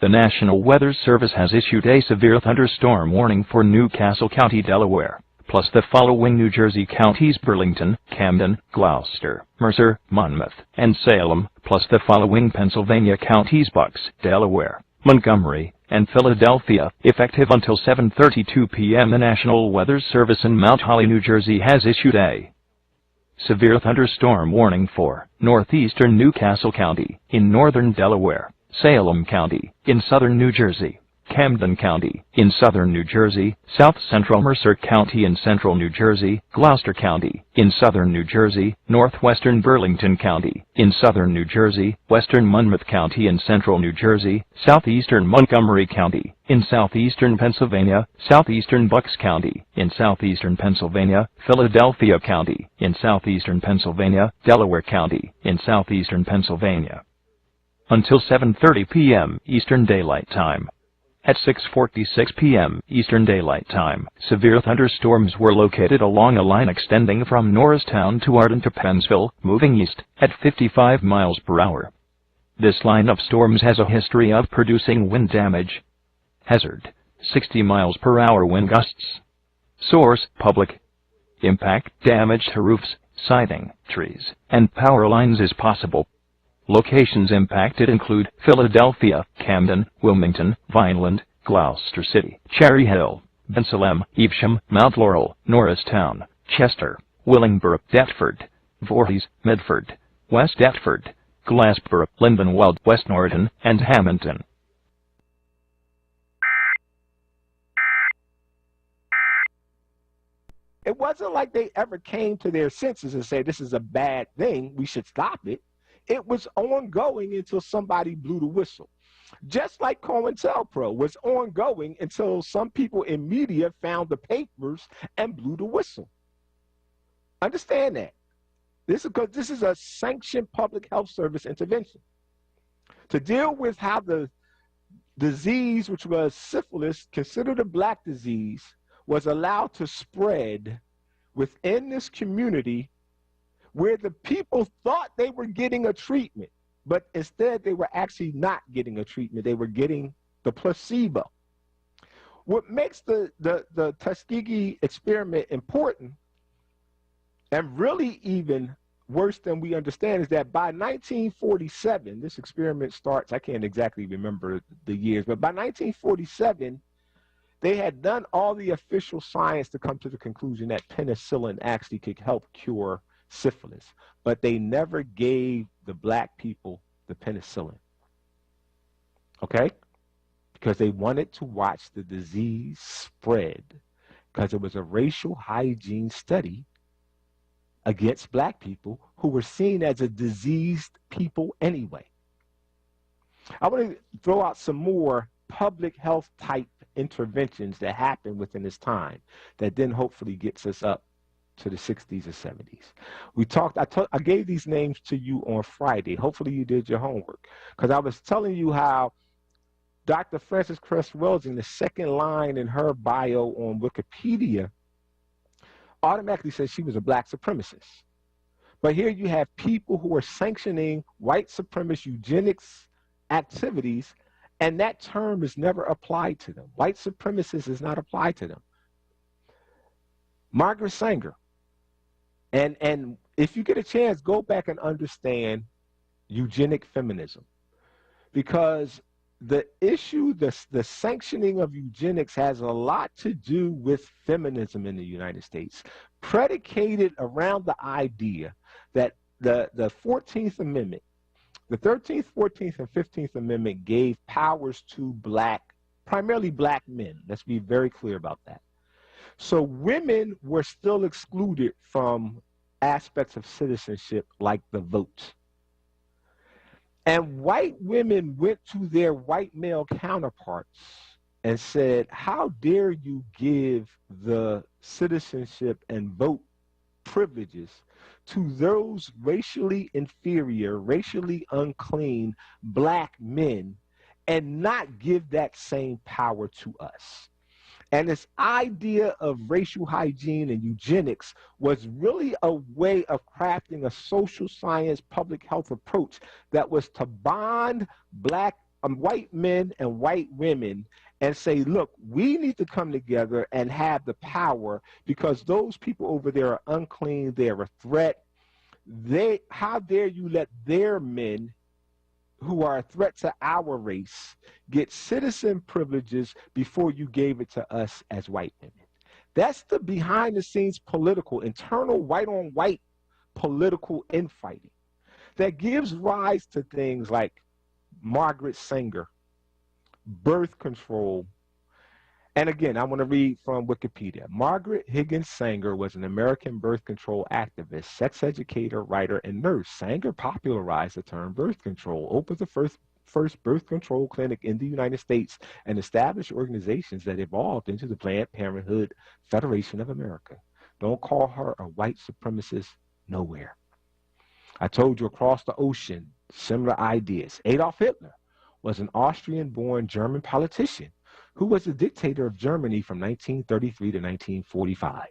The National Weather Service has issued a severe thunderstorm warning for Newcastle County, Delaware, plus the following New Jersey counties: Burlington, Camden, Gloucester, Mercer, Monmouth, and Salem, plus the following Pennsylvania counties: Bucks, Delaware, Montgomery, and Philadelphia. Effective until 7:32 p.m., the National Weather Service in Mount Holly, New Jersey has issued a severe thunderstorm warning for northeastern Newcastle County in northern Delaware, Salem County in southern New Jersey, Camden County in southern New Jersey, south central Mercer County in central New Jersey, Gloucester County in southern New Jersey, northwestern Burlington County in southern New Jersey, western Monmouth County in central New Jersey, southeastern Montgomery County in southeastern Pennsylvania, southeastern Bucks County in southeastern Pennsylvania, Philadelphia County in southeastern Pennsylvania, Delaware County in southeastern Pennsylvania. Until 7:30 p.m. Eastern Daylight Time. At 6:46 p.m. Eastern Daylight Time, severe thunderstorms were located along a line extending from Norristown to Arden to Pennsville, moving east at 55 miles per hour. This line of storms has a history of producing wind damage. Hazard: 60 miles per hour wind gusts. Source: public. Impact: damage to roofs, siding, trees, and power lines is possible. Locations impacted include Philadelphia, Camden, Wilmington, Vineland, Gloucester City, Cherry Hill, Bensalem, Evesham, Mount Laurel, Norristown, Chester, Willingboro, Deptford, Voorhees, Medford, West Deptford, Glassboro, Lindenwold, West Norton, and Hamilton. It wasn't like they ever came to their senses and said, this is a bad thing, we should stop it. It was ongoing until somebody blew the whistle. Just like COINTELPRO was ongoing until some people in media found the papers and blew the whistle. Understand that. This is because this is a sanctioned public health service intervention to deal with how the disease, which was syphilis, considered a black disease, was allowed to spread within this community where the people thought they were getting a treatment, but instead they were actually not getting a treatment. They were getting the placebo. What makes the Tuskegee Experiment important, and really even worse than we understand, is that by 1947, this experiment starts, I can't exactly remember the years, but by 1947, they had done all the official science to come to the conclusion that penicillin actually could help cure syphilis, but they never gave the black people the penicillin, okay? Because they wanted to watch the disease spread, because it was a racial hygiene study against black people who were seen as a diseased people anyway. I want to throw out some more public health type interventions that happened within this time that then hopefully gets us up to the 60s or 70s. We talked, I gave these names to you on Friday. Hopefully you did your homework, because I was telling you how Dr. Frances Cress Wells, in the second line in her bio on Wikipedia, automatically says she was a black supremacist. But here you have people who are sanctioning white supremacist eugenics activities, and that term is never applied to them. White supremacist is not applied to them. Margaret Sanger. And if you get a chance, go back and understand eugenic feminism. Because the issue, the sanctioning of eugenics has a lot to do with feminism in the United States, predicated around the idea that the 14th Amendment, the 13th, 14th, and 15th Amendment gave powers to primarily black men. Let's be very clear about that. So women were still excluded from aspects of citizenship like the vote. And white women went to their white male counterparts and said, how dare you give the citizenship and vote privileges to those racially inferior, racially unclean black men and not give that same power to us. And this idea of racial hygiene and eugenics was really a way of crafting a social science public health approach that was to bond white men and white women and say, look, we need to come together and have the power because those people over there are unclean, they're a threat. How dare you let their men who are a threat to our race get citizen privileges before you gave it to us as white women. That's the behind the scenes internal white on white political infighting that gives rise to things like Margaret Sanger, birth control. And again, I want to read from Wikipedia. Margaret Higgins Sanger was an American birth control activist, sex educator, writer, and nurse. Sanger popularized the term birth control, opened the first birth control clinic in the United States, and established organizations that evolved into the Planned Parenthood Federation of America. Don't call her a white supremacist nowhere. I told you across the ocean, similar ideas. Adolf Hitler was an Austrian-born German politician who was the dictator of Germany from 1933 to 1945.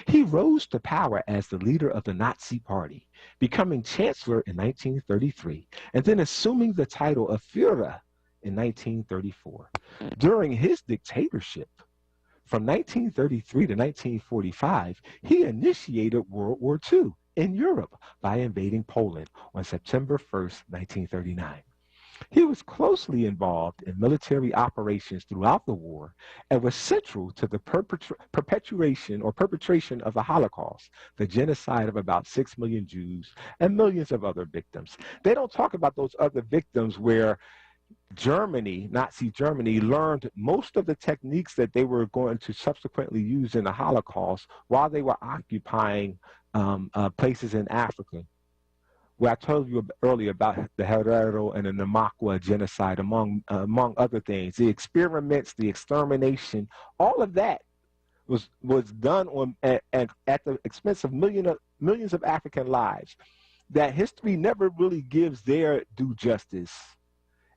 He rose to power as the leader of the Nazi Party, becoming chancellor in 1933, and then assuming the title of Führer in 1934. During his dictatorship, from 1933 to 1945, he initiated World War II in Europe by invading Poland on September 1st, 1939. He was closely involved in military operations throughout the war and was central to the perpetration of the Holocaust, the genocide of about 6 million Jews and millions of other victims. They don't talk about those other victims where Germany, Nazi Germany, learned most of the techniques that they were going to subsequently use in the Holocaust while they were occupying places in Africa, where I told you earlier about the Herero and the Namakwa genocide, among other things. The experiments, the extermination, all of that was done at the expense of millions of African lives. That history never really gives their due justice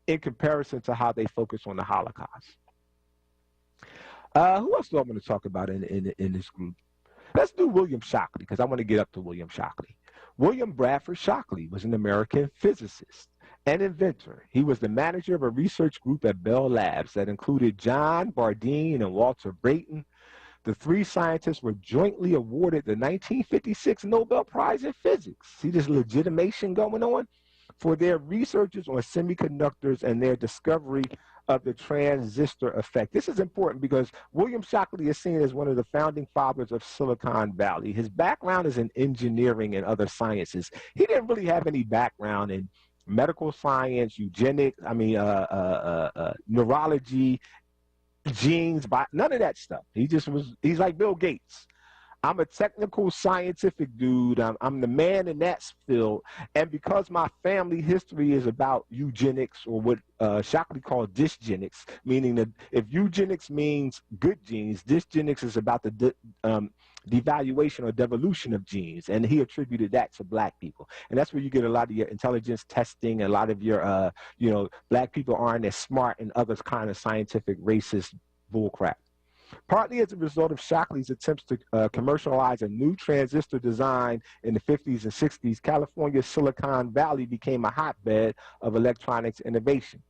in comparison to how they focus on the Holocaust. Who else do I want to talk about in this group? Let's do William Shockley, because I want to get up to William Shockley. William Bradford Shockley was an American physicist and inventor. He was the manager of a research group at Bell Labs that included John Bardeen and Walter Brayton. The three scientists were jointly awarded the 1956 Nobel Prize in Physics. See this legitimation going on? For their researches on semiconductors and their discovery of the transistor effect. This is important because William Shockley is seen as one of the founding fathers of Silicon Valley. His background is in engineering and other sciences. He didn't really have any background in medical science, eugenics, neurology, genes, none of that stuff. He's like Bill Gates. I'm a technical, scientific dude. I'm the man in that field. And because my family history is about eugenics, or what Shockley called dysgenics, meaning that if eugenics means good genes, dysgenics is about the devaluation or devolution of genes. And he attributed that to black people. And that's where you get a lot of your intelligence testing. A lot of your, black people aren't as smart and other kind of scientific racist bullcrap. Partly as a result of Shockley's attempts to commercialize a new transistor design in the 50s and 60s, California's Silicon Valley became a hotbed of electronics innovation.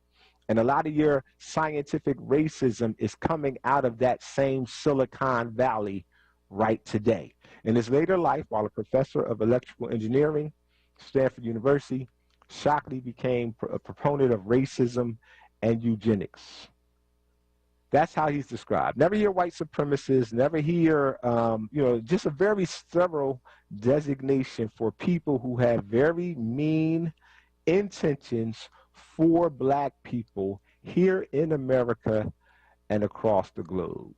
And a lot of your scientific racism is coming out of that same Silicon Valley right today. In his later life, while a professor of electrical engineering at Stanford University, Shockley became a proponent of racism and eugenics. That's how he's described. Never hear white supremacists, never hear, just a very thorough designation for people who have very mean intentions for black people here in America and across the globe.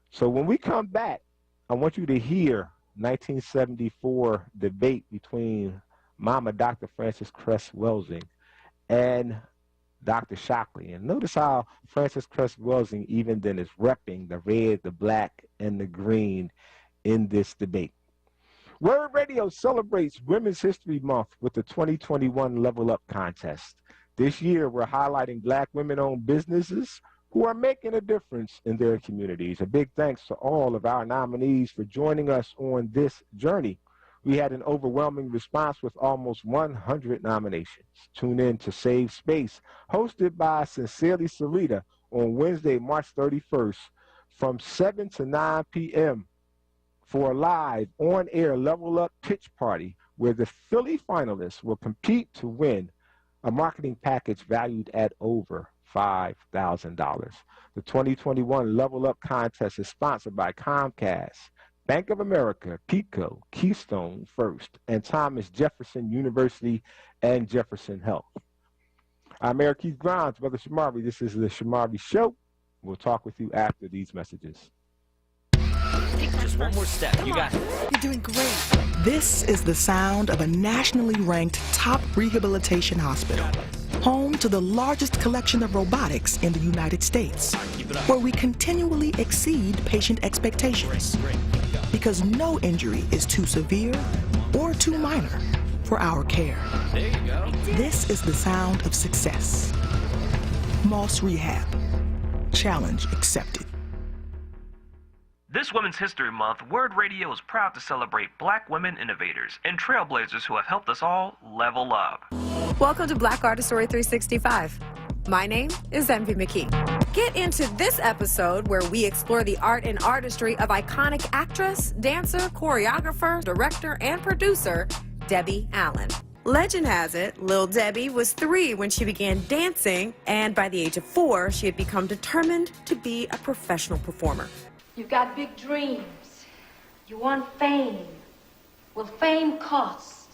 So when we come back, I want you to hear 1974 debate between Mama Dr. Frances Cress Welsing and Dr. Shockley. And notice how Frances Cress Welsing even then is repping the red, the black, and the green in this debate. WURD Radio celebrates Women's History Month with the 2021 Level Up Contest. This year, we're highlighting black women-owned businesses who are making a difference in their communities. A big thanks to all of our nominees for joining us on this journey. We had an overwhelming response with almost 100 nominations. Tune in to Save Space, hosted by Sincerely Sarita on Wednesday, March 31st from 7 to 9 p.m. for a live on-air Level Up pitch party where the Philly finalists will compete to win a marketing package valued at over $5,000. The 2021 Level Up contest is sponsored by Comcast, Bank of America, PECO, Keystone First, and Thomas Jefferson University and Jefferson Health. I'm Mayor Keith Grimes, Brother Shamari. This is the Shamari Show. We'll talk with you after these messages. Just one more step. You got it. You're doing great. This is the sound of a nationally ranked top rehabilitation hospital, home to the largest collection of robotics in the United States, where we continually exceed patient expectations. Because no injury is too severe or too minor for our care. There you go. This is the sound of success. Moss Rehab. Challenge accepted. This Women's History Month, WURD Radio is proud to celebrate black women innovators and trailblazers who have helped us all level up. Welcome to Black Artist Story 365. My name is Envy McKee. Get into this episode where we explore the art and artistry of iconic actress, dancer, choreographer, director, and producer, Debbie Allen. Legend has it, Lil Debbie was 3 when she began dancing, and by the age of 4, she had become determined to be a professional performer. You've got big dreams. You want fame. Well, fame costs.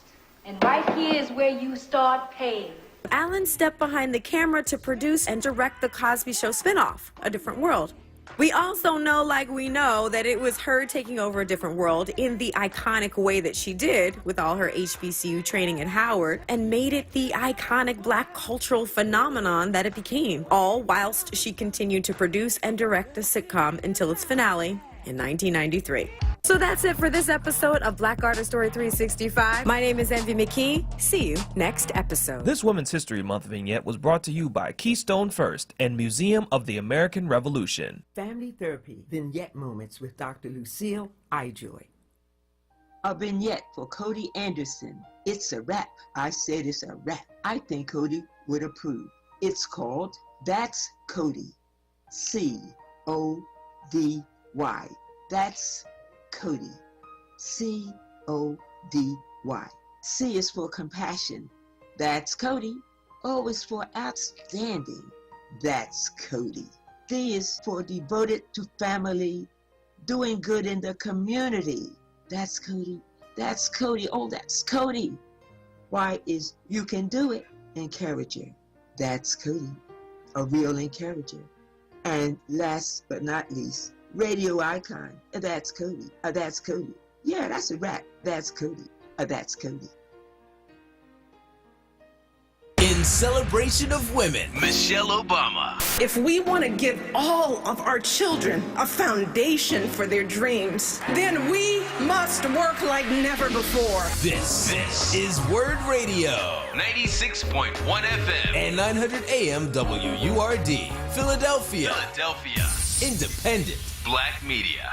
And right here is where you start paying. Alan stepped behind the camera to produce and direct the Cosby Show spinoff, A Different World. We also know, like we know, that it was her taking over A Different World in the iconic way that she did with all her HBCU training at Howard and made it the iconic black cultural phenomenon that it became, all whilst she continued to produce and direct the sitcom until its finale in 1993. So that's it for this episode of Black Artist Story 365. My name is Envy McKee. See you next episode. This Women's History Month vignette was brought to you by Keystone First and Museum of the American Revolution. Family Therapy Vignette Moments with Dr. Lucille Ijoy. A vignette for Cody Anderson. It's a rap. I said it's a rap. I think Cody would approve. It's called That's Cody. C-O-D-Y. That's Cody. C-O-D-Y. C is for compassion. That's Cody. O is for outstanding. That's Cody. D is for devoted to family, doing good in the community. That's Cody. That's Cody. Oh, that's Cody. Y is you can do it. Encourager. That's Cody. A real encourager. And last but not least, radio icon. That's Cody. That's Cody. Yeah, that's a rap. That's Cody. That's Cody. In celebration of women, Michelle Obama. If we want to give all of our children a foundation for their dreams, then we must work like never before. This is WURD Radio, 96.1 FM and 900 AM WURD, Philadelphia. Independent Black Media.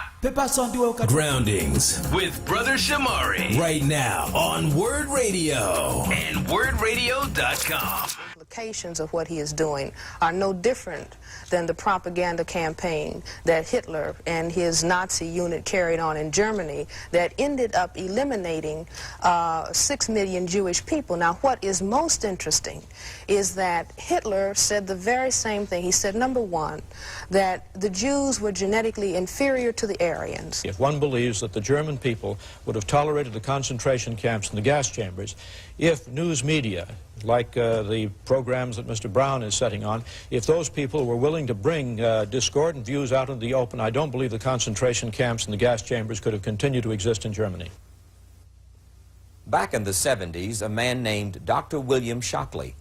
Groundings with Brother Shamari. Right now on WURD Radio and WURDradio.com. Implications of what he is doing are no different than the propaganda campaign that Hitler and his Nazi unit carried on in Germany that ended up eliminating 6 million Jewish people. Now, what is most interesting is that Hitler said the very same thing. He said, number one, that the Jews were genetically inferior to the Aryans. If one believes that the German people would have tolerated the concentration camps and the gas chambers, if news media, like the programs that Mr. Brown is setting on, if those people were willing to bring discordant views out into the open, I don't believe the concentration camps and the gas chambers could have continued to exist in Germany. Back in the 70s, a man named Dr. William Shockley,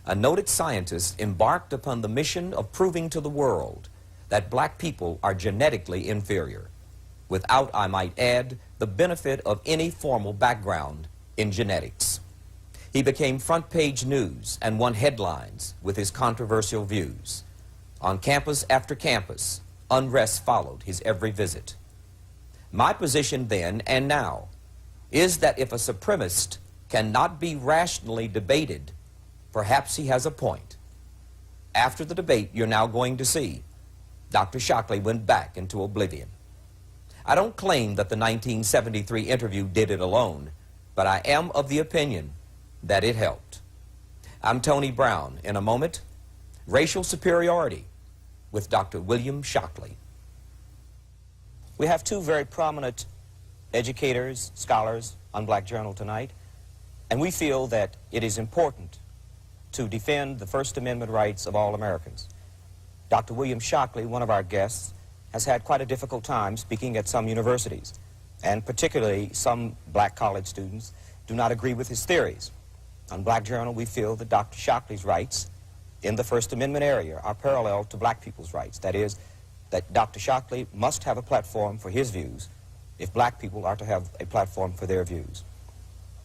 a noted scientist, embarked upon the mission of proving to the world that black people are genetically inferior, without, I might add, the benefit of any formal background in genetics. He became front-page news and won headlines with his controversial views. On campus after campus, unrest followed his every visit. My position then and now is that if a supremacist cannot be rationally debated, perhaps he has a point. After the debate you're now going to see, Dr. Shockley went back into oblivion. I don't claim that the 1973 interview did it alone, but I am of the opinion that it helped. I'm Tony Brown. In a moment, Racial Superiority with Dr. William Shockley. We have two very prominent educators, scholars on Black Journal tonight, and we feel that it is important to defend the First Amendment rights of all Americans. Dr. William Shockley, one of our guests, has had quite a difficult time speaking at some universities, and particularly some black college students do not agree with his theories. On Black Journal, we feel that Dr. Shockley's rights in the First Amendment area are parallel to black people's rights. That is, that Dr. Shockley must have a platform for his views if black people are to have a platform for their views.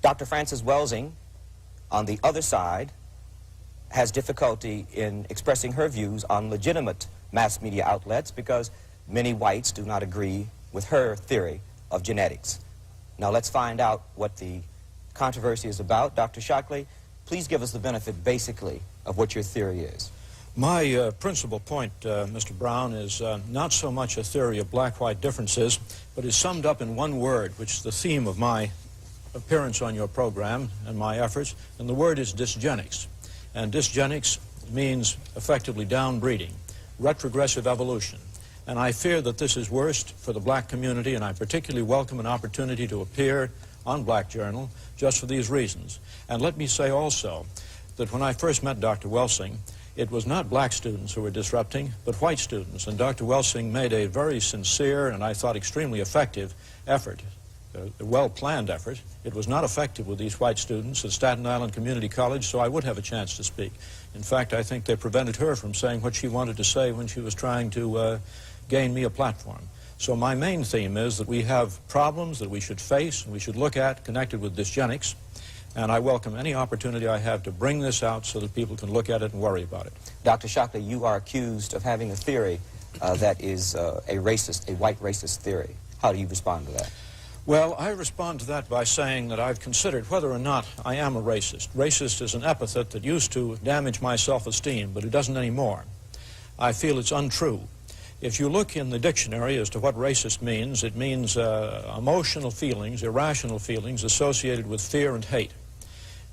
Dr. Frances Welsing, on the other side, has difficulty in expressing her views on legitimate mass media outlets because many whites do not agree with her theory of genetics. Now let's find out what the controversy is about. Dr. Shockley, please give us the benefit, basically, of what your theory is. My principal point, Mr. Brown, is not so much a theory of black-white differences, but is summed up in one word, which is the theme of my appearance on your program and my efforts, and the word is dysgenics. And dysgenics means effectively downbreeding, retrogressive evolution. And I fear that this is worst for the black community, and I particularly welcome an opportunity to appear on Black Journal just for these reasons. And let me say also that when I first met Dr. Welsing, it was not black students who were disrupting, but white students. And Dr. Welsing made a very sincere and I thought extremely effective effort, a well-planned effort. It was not effective with these white students at Staten Island Community College, so I would have a chance to speak. In fact, I think they prevented her from saying what she wanted to say when she was trying to gain me a platform. So my main theme is that we have problems that we should face and we should look at connected with dysgenics, and I welcome any opportunity I have to bring this out so that people can look at it and worry about it. Dr. Shockley, you are accused of having a theory that is a white racist theory. How do you respond to that? Well, I respond to that by saying that I've considered whether or not I am a racist. Racist is an epithet that used to damage my self-esteem, but it doesn't anymore. I feel it's untrue. If you look in the dictionary as to what racist means, it means emotional feelings, irrational feelings associated with fear and hate.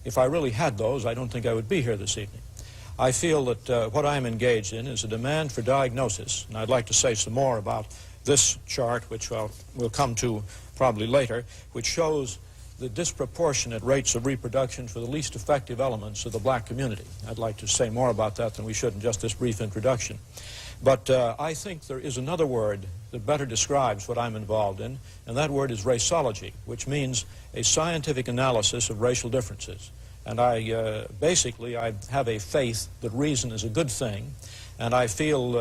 If I really had those, I don't think I would be here this evening. I feel that what I'm engaged in is a demand for diagnosis, and I'd like to say some more about this chart, which we'll come to probably later, which shows the disproportionate rates of reproduction for the least effective elements of the black community. I'd like to say more about that than we should in just this brief introduction. But I think there is another word that better describes what I'm involved in, and that word is raceology, which means a scientific analysis of racial differences. And I have a faith that reason is a good thing, and I feel,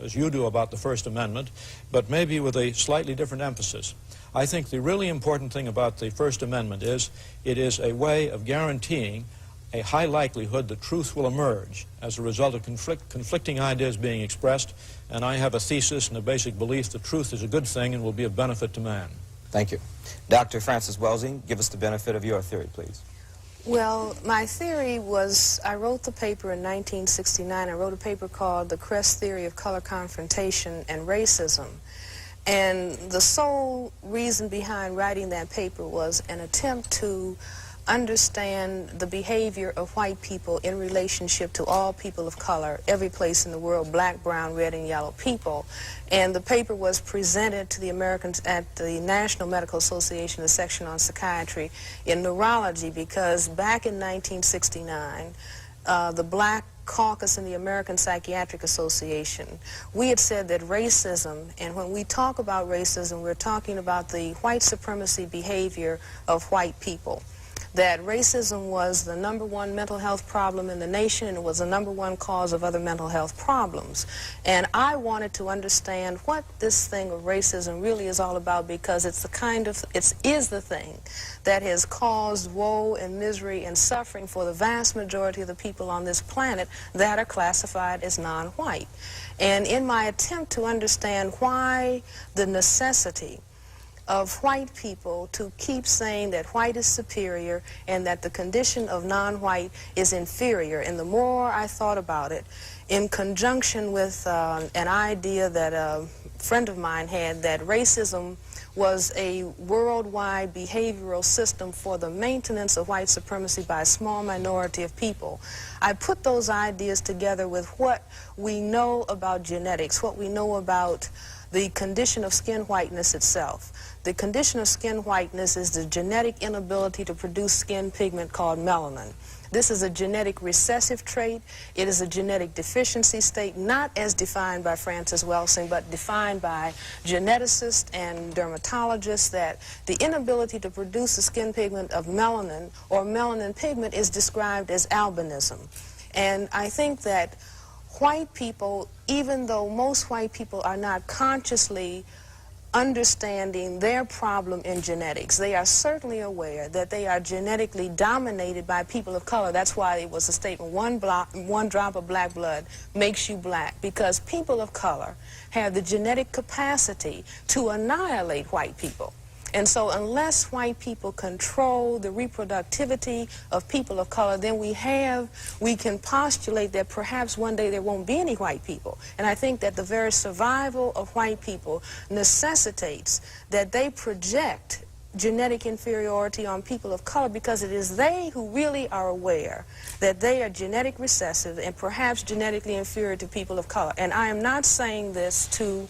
as you do about the First Amendment, but maybe with a slightly different emphasis. I think the really important thing about the First Amendment is it is a way of guaranteeing a high likelihood that truth will emerge as a result of conflicting ideas being expressed, and I have a thesis and a basic belief that truth is a good thing and will be of benefit to man. Thank you. Dr. Frances Welsing, give us the benefit of your theory, please. Well, my theory was, I wrote the paper in 1969. I wrote a paper called The Crest Theory of Color Confrontation and Racism. And the sole reason behind writing that paper was an attempt to understand the behavior of white people in relationship to all people of color, every place in the world, black, brown, red, and yellow people. And the paper was presented to the Americans at the National Medical Association, the section on psychiatry in neurology, because back in 1969, the Black Caucus in the American Psychiatric Association, we had said that racism, and when we talk about racism, we're talking about the white supremacy behavior of white people. That racism was the #1 mental health problem in the nation, and it was the #1 cause of other mental health problems. And I wanted to understand what this thing of racism really is all about, because it's the thing that has caused woe and misery and suffering for the vast majority of the people on this planet that are classified as non-white. And in my attempt to understand why the necessity of white people to keep saying that white is superior and that the condition of non-white is inferior, and the more I thought about it, in conjunction with an idea that a friend of mine had, that racism was a worldwide behavioral system for the maintenance of white supremacy by a small minority of people, I put those ideas together with what we know about genetics, what we know about the condition of skin whiteness itself. The condition of skin whiteness is the genetic inability to produce skin pigment called melanin. This is a genetic recessive trait. It is a genetic deficiency state, not as defined by Frances Welsing, but defined by geneticists and dermatologists, that the inability to produce the skin pigment of melanin or melanin pigment is described as albinism. And I think that white people, even though most white people are not consciously understanding their problem in genetics, they are certainly aware that they are genetically dominated by people of color. That's why it was a statement, one drop of black blood makes you black, because people of color have the genetic capacity to annihilate white people. And so unless white people control the reproductivity of people of color, then we can postulate that perhaps one day there won't be any white people. And I think that the very survival of white people necessitates that they project genetic inferiority on people of color because it is they who really are aware that they are genetic recessive and perhaps genetically inferior to people of color. And I am not saying this to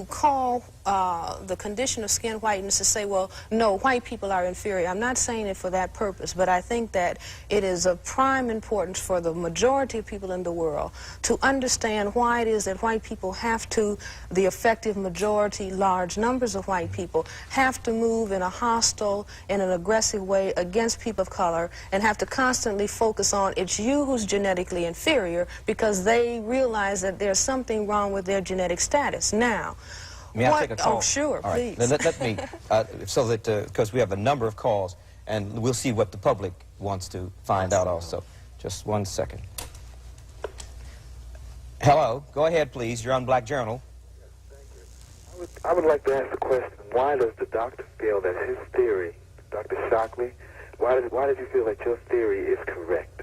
call the condition of skin whiteness to say, well, no, white people are inferior. I'm not saying it for that purpose, but I think that it is of prime importance for the majority of people in the world to understand why it is that white people have to, the effective majority, large numbers of white people, have to move in a hostile, in an aggressive way against people of color and have to constantly focus on it's you who's genetically inferior because they realize that there's something wrong with their genetic status. Now, may I take a call? Oh, sure, all right. please. Let me, so that, because we have a number of calls, and we'll see what the public wants to find out also. Just 1 second. Hello, go ahead, please. You're on Black Journal. I would like to ask the question, why does the doctor feel that his theory, Dr. Shockley, why does he feel that your theory is correct?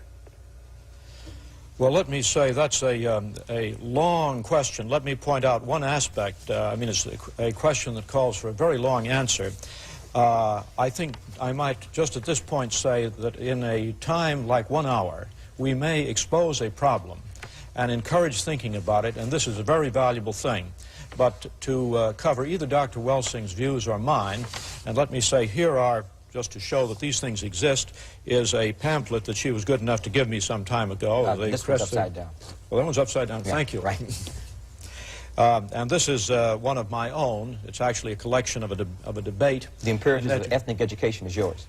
Well, let me say that's a long question. Let me point out one aspect. I mean, it's a question that calls for a very long answer. I think I might just at this point say that in a time like 1 hour, we may expose a problem and encourage thinking about it, and this is a very valuable thing. But to cover either Dr. Welsing's views or mine, and let me say here are, just to show that these things exist, is a pamphlet that she was good enough to give me some time ago. This one's upside down. Well, that one's upside down. Yeah, thank you. Right. And this is one of my own. It's actually a collection of a debate. The Imperatives of Ethnic Education is yours.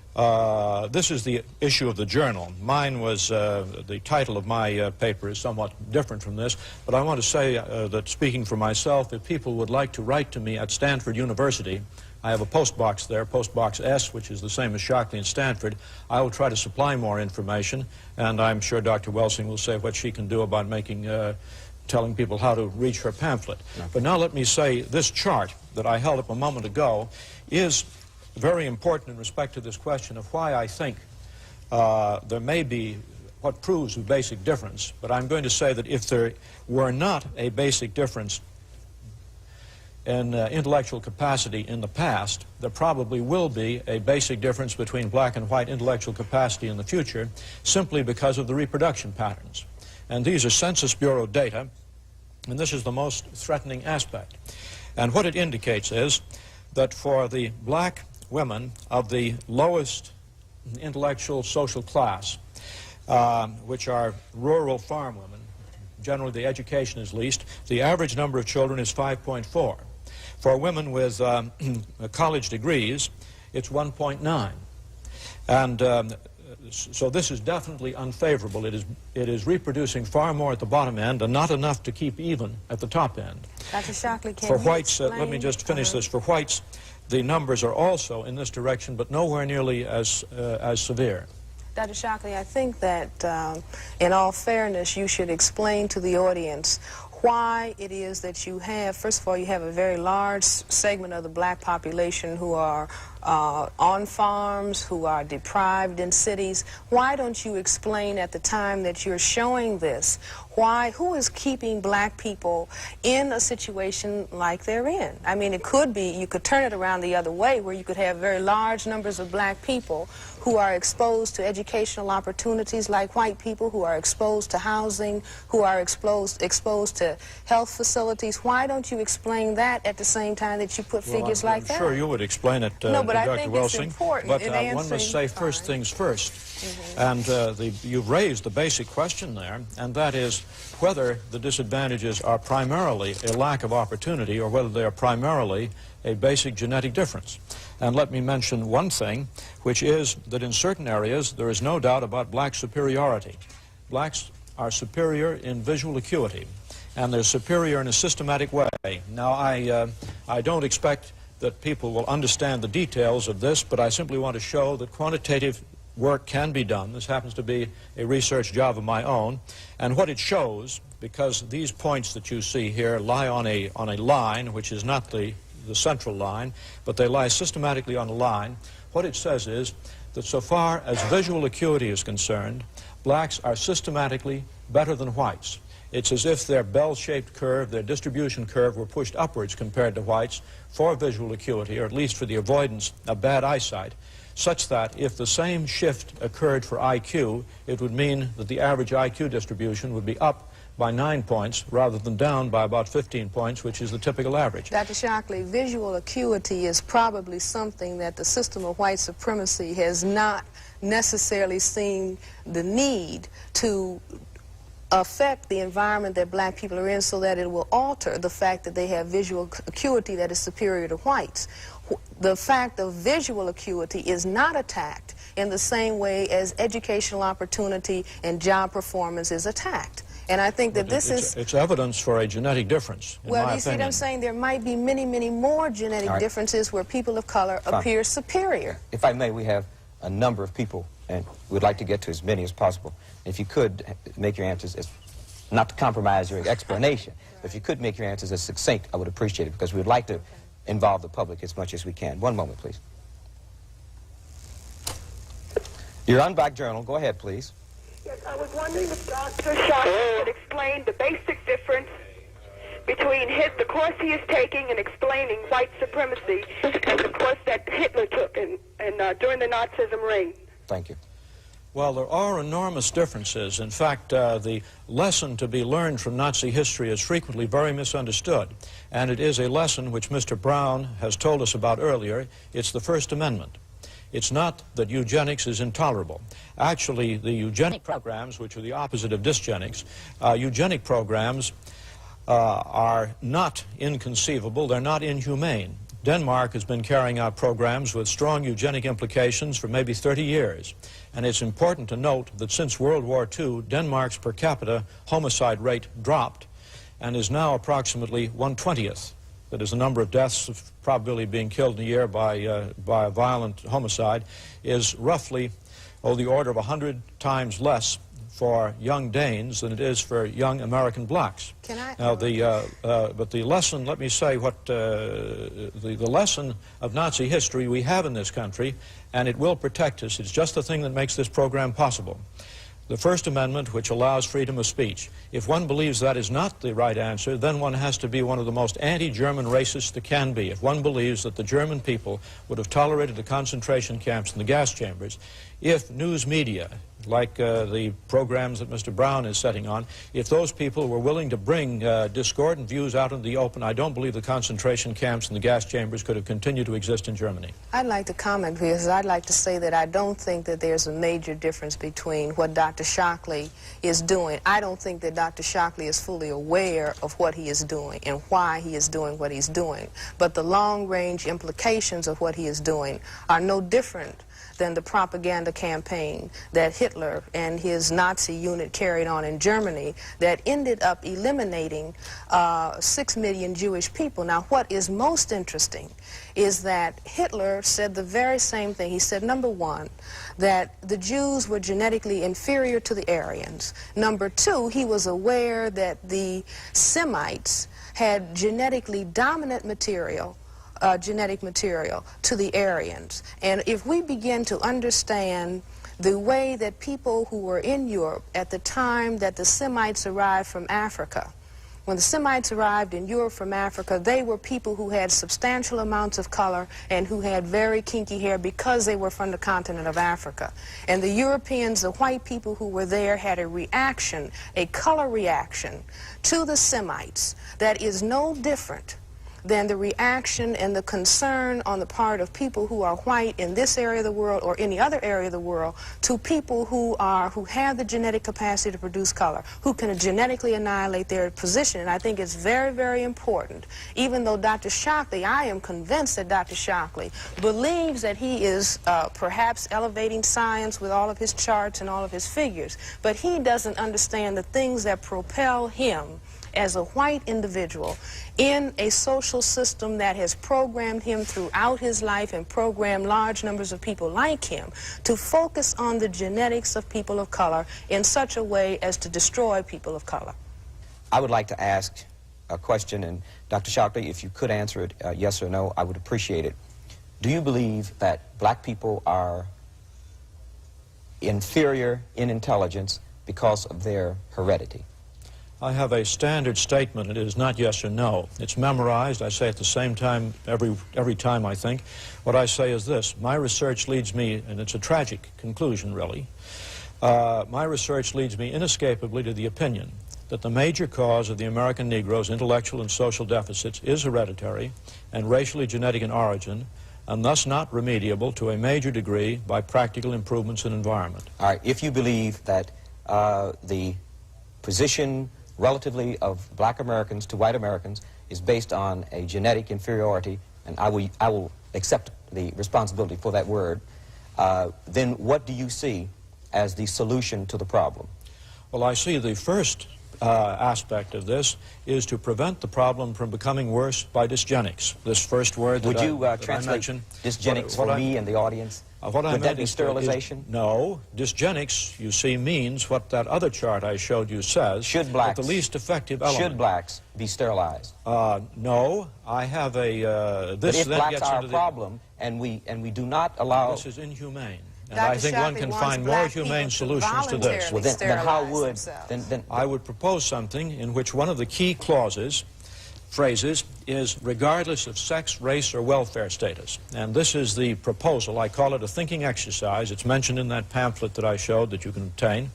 This is the issue of the journal. Mine was, the title of my paper is somewhat different from this, but I want to say that speaking for myself, if people would like to write to me at Stanford University, I have a post box there, Post Box S, which is the same as Shockley and Stanford. I will try to supply more information, and I'm sure Dr. Welsing will say what she can do about making, telling people how to reach her pamphlet. Okay. But now let me say this chart that I held up a moment ago is very important in respect to this question of why I think there may be what proves a basic difference. But I'm going to say that if there were not a basic difference in intellectual capacity in the past, there probably will be a basic difference between black and white intellectual capacity in the future simply because of the reproduction patterns. And these are Census Bureau data, and this is the most threatening aspect. And what it indicates is that for the black women of the lowest intellectual social class, which are rural farm women, generally the education is least, the average number of children is 5.4. For women with college degrees, it's 1.9. And so this is definitely unfavorable. It is reproducing far more at the bottom end and not enough to keep even at the top end. Dr. Shockley, can for you whites, explain? let me just finish this. For whites, the numbers are also in this direction, but nowhere nearly as severe. Dr. Shockley, I think that in all fairness, you should explain to the audience why it is that you have, first of all, you have a very large segment of the black population who are on farms, who are deprived in cities. Why don't you explain at the time that you're showing this, who is keeping black people in a situation like they're in? I mean, it could be, you could turn it around the other way, where you could have very large numbers of black people who are exposed to educational opportunities like white people, who are exposed to housing, who are exposed to health facilities. Why don't you explain that at the same time that you put figures like that? I'm sure you would explain it, No, but I Dr. think Welsing, it's important but in one must say first things first. And you've raised the basic question there, and that is whether the disadvantages are primarily a lack of opportunity or whether they are primarily a basic genetic difference. And let me mention one thing, which is that in certain areas there is no doubt about black superiority. Blacks are superior in visual acuity, and they're superior in a systematic way. Now, I don't expect that people will understand the details of this, but I simply want to show that quantitative work can be done. This happens to be a research job of my own. And what it shows, because these points that you see here lie on a line, which is not the central line, but they lie systematically on a line, what it says is that so far as visual acuity is concerned, blacks are systematically better than whites. It's as if their bell-shaped curve, their distribution curve, were pushed upwards compared to whites for visual acuity, or at least for the avoidance of bad eyesight, such that if the same shift occurred for IQ, it would mean that the average IQ distribution would be up by 9 points rather than down by about 15 points, which is the typical average. Dr. Shockley, visual acuity is probably something that the system of white supremacy has not necessarily seen the need to affect the environment that black people are in so that it will alter the fact that they have visual acuity that is superior to whites. The fact of visual acuity is not attacked in the same way as educational opportunity and job performance is attacked. And I think that it's evidence for a genetic difference, in well, my you see what opinion. I'm saying? There might be many, many more genetic differences where people of color appear superior. If I may, we have a number of people, and we'd like to get to as many as possible. If you could make your answers, not to compromise your explanation, but if you could make your answers as succinct, I would appreciate it, because we'd like to involve the public as much as we can. One moment, please. Your Unback Journal, go ahead, please. Yes, I was wondering if Dr. Shockley would explain the basic difference between the course he is taking in explaining white supremacy and the course that Hitler took during the Nazism reign. Thank you. Well, there are enormous differences. In fact, the lesson to be learned from Nazi history is frequently very misunderstood. And it is a lesson which Mr. Brown has told us about earlier. It's the First Amendment. It's not that eugenics is intolerable. Actually, the eugenic programs, which are the opposite of dysgenics, eugenic programs are not inconceivable. They're not inhumane. Denmark has been carrying out programs with strong eugenic implications for maybe 30 years. And it's important to note that since World War II, Denmark's per capita homicide rate dropped and is now approximately 1/20th. That is, the number of deaths of probability of being killed in a year by a violent homicide is roughly the order of 100 times less for young Danes than it is for young American blacks. Now, but the lesson, let me say what the lesson of Nazi history we have in this country, and it will protect us. It's just the thing that makes this program possible. The First Amendment, which allows freedom of speech. If one believes that is not the right answer, then one has to be one of the most anti-German racists there can be. If one believes that the German people would have tolerated the concentration camps and the gas chambers, if news media, like the programs that Mr. Brown is setting on, if those people were willing to bring discordant views out into the open, I don't believe the concentration camps and the gas chambers could have continued to exist in Germany. I'd like to comment, because I'd like to say that I don't think that there's a major difference between what Dr. Shockley is doing. I don't think that Dr. Shockley is fully aware of what he is doing and why he is doing what he's doing. But the long-range implications of what he is doing are no different than the propaganda campaign that Hitler and his Nazi unit carried on in Germany that ended up eliminating 6 million Jewish people. Now, what is most interesting is that Hitler said the very same thing. He said, number one, that the Jews were genetically inferior to the Aryans. Number two, he was aware that the Semites had genetically dominant material, genetic material to the Aryans. And if we begin to understand the way that people who were in Europe at the time that the Semites arrived from Africa, when the Semites arrived in Europe from Africa, they were people who had substantial amounts of color and who had very kinky hair because they were from the continent of Africa. And the Europeans, the white people who were there, had a reaction, a color reaction to the Semites that is no different than the reaction and the concern on the part of people who are white in this area of the world or any other area of the world to people who have the genetic capacity to produce color, who can genetically annihilate their position. And I think it's very, very important. Even though Dr. Shockley, I am convinced that Dr. Shockley believes that he is perhaps elevating science with all of his charts and all of his figures, but he doesn't understand the things that propel him as a white individual in a social system that has programmed him throughout his life and programmed large numbers of people like him to focus on the genetics of people of color in such a way as to destroy people of color. I would like to ask a question, and Dr. Shockley, if you could answer it yes or no, I would appreciate it. Do you believe that black people are inferior in intelligence because of their heredity? I have a standard statement. It is not yes or no. It's memorized. I say at the same time every time I think. What I say is this. My research leads me, and it's a tragic conclusion really, my research leads me inescapably to the opinion that the major cause of the American Negro's intellectual and social deficits is hereditary and racially genetic in origin, and thus not remediable to a major degree by practical improvements in environment. All right, if you believe that the position relatively of black Americans to white Americans is based on a genetic inferiority, and I will accept the responsibility for that word, then what do you see as the solution to the problem? Well, I see the first aspect of this is to prevent the problem from becoming worse by dysgenics. This first word that Would you I translate mentioned, dysgenics for me and the audience? What I Would that meant be is sterilization? No. Dysgenics, you see, means what that other chart I showed you says. Should blacks, the least effective element. Should blacks be sterilized? No. I have a... But if blacks are a problem, and we do not allow... This is inhumane. And Dr. I think one can find more humane solutions to this. Well, then how would... Then I would propose something in which one of the key phrases, is regardless of sex, race, or welfare status. And this is the proposal. I call it a thinking exercise. It's mentioned in that pamphlet that I showed that you can obtain.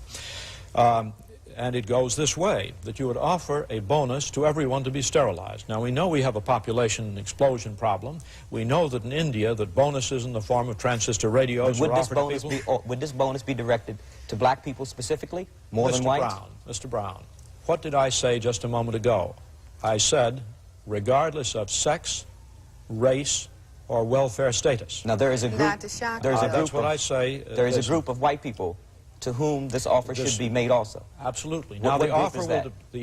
And it goes this way, that you would offer a bonus to everyone to be sterilized. Now, we know we have a population explosion problem. We know that in India, that bonuses in the form of transistor radios are offered to people. Would this bonus be directed to black people specifically, more than white? Mr. Brown, what did I say just a moment ago? I said, regardless of sex, race, or welfare status. Now, there is a group... That's what I say. There is a group of white people to whom this offer should be made also. Absolutely. Now, the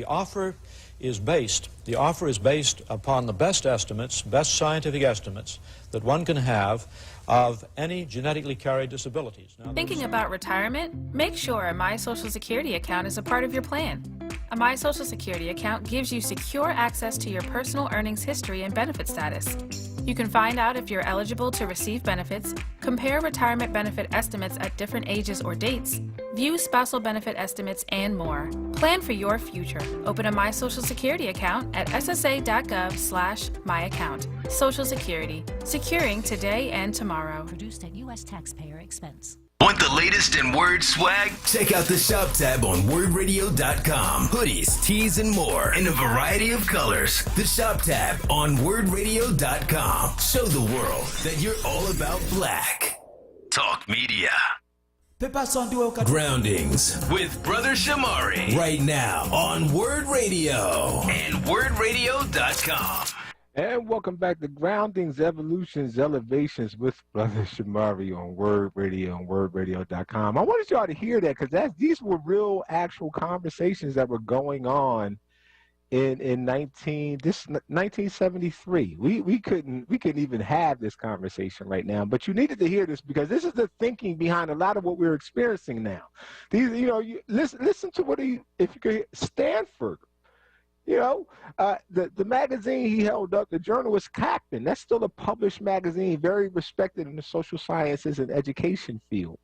offer is based upon the best estimates, best scientific estimates that one can have of any genetically carried disabilities. Now, Thinking about retirement? Make sure a My Social Security account is a part of your plan. A My Social Security account gives you secure access to your personal earnings history and benefit status. You can find out if you're eligible to receive benefits, compare retirement benefit estimates at different ages or dates, view spousal benefit estimates, and more. Plan for your future. Open a My Social Security account at ssa.gov/myaccount. Social Security, securing today and tomorrow. Produced at U.S. taxpayer expense. Want the latest in Word swag? Check out the shop tab on WordRadio.com. Hoodies, tees, and more in a variety of colors. The shop tab on WordRadio.com. Show the world that you're all about black. Talk media. Groundings with Brother Shamari. Right now on Word Radio and WordRadio.com. And welcome back to Groundings, Evolutions, Elevations with Brother Shamari on Word Radio and WordRadio.com. I wanted y'all to hear that because these were real, actual conversations that were going on in 1973. We couldn't even have this conversation right now, but you needed to hear this because this is the thinking behind a lot of what we're experiencing now. These, you listen to what if you could, Stanford. The magazine he held up, the journal was Captain. That's still a published magazine, very respected in the social sciences and education field.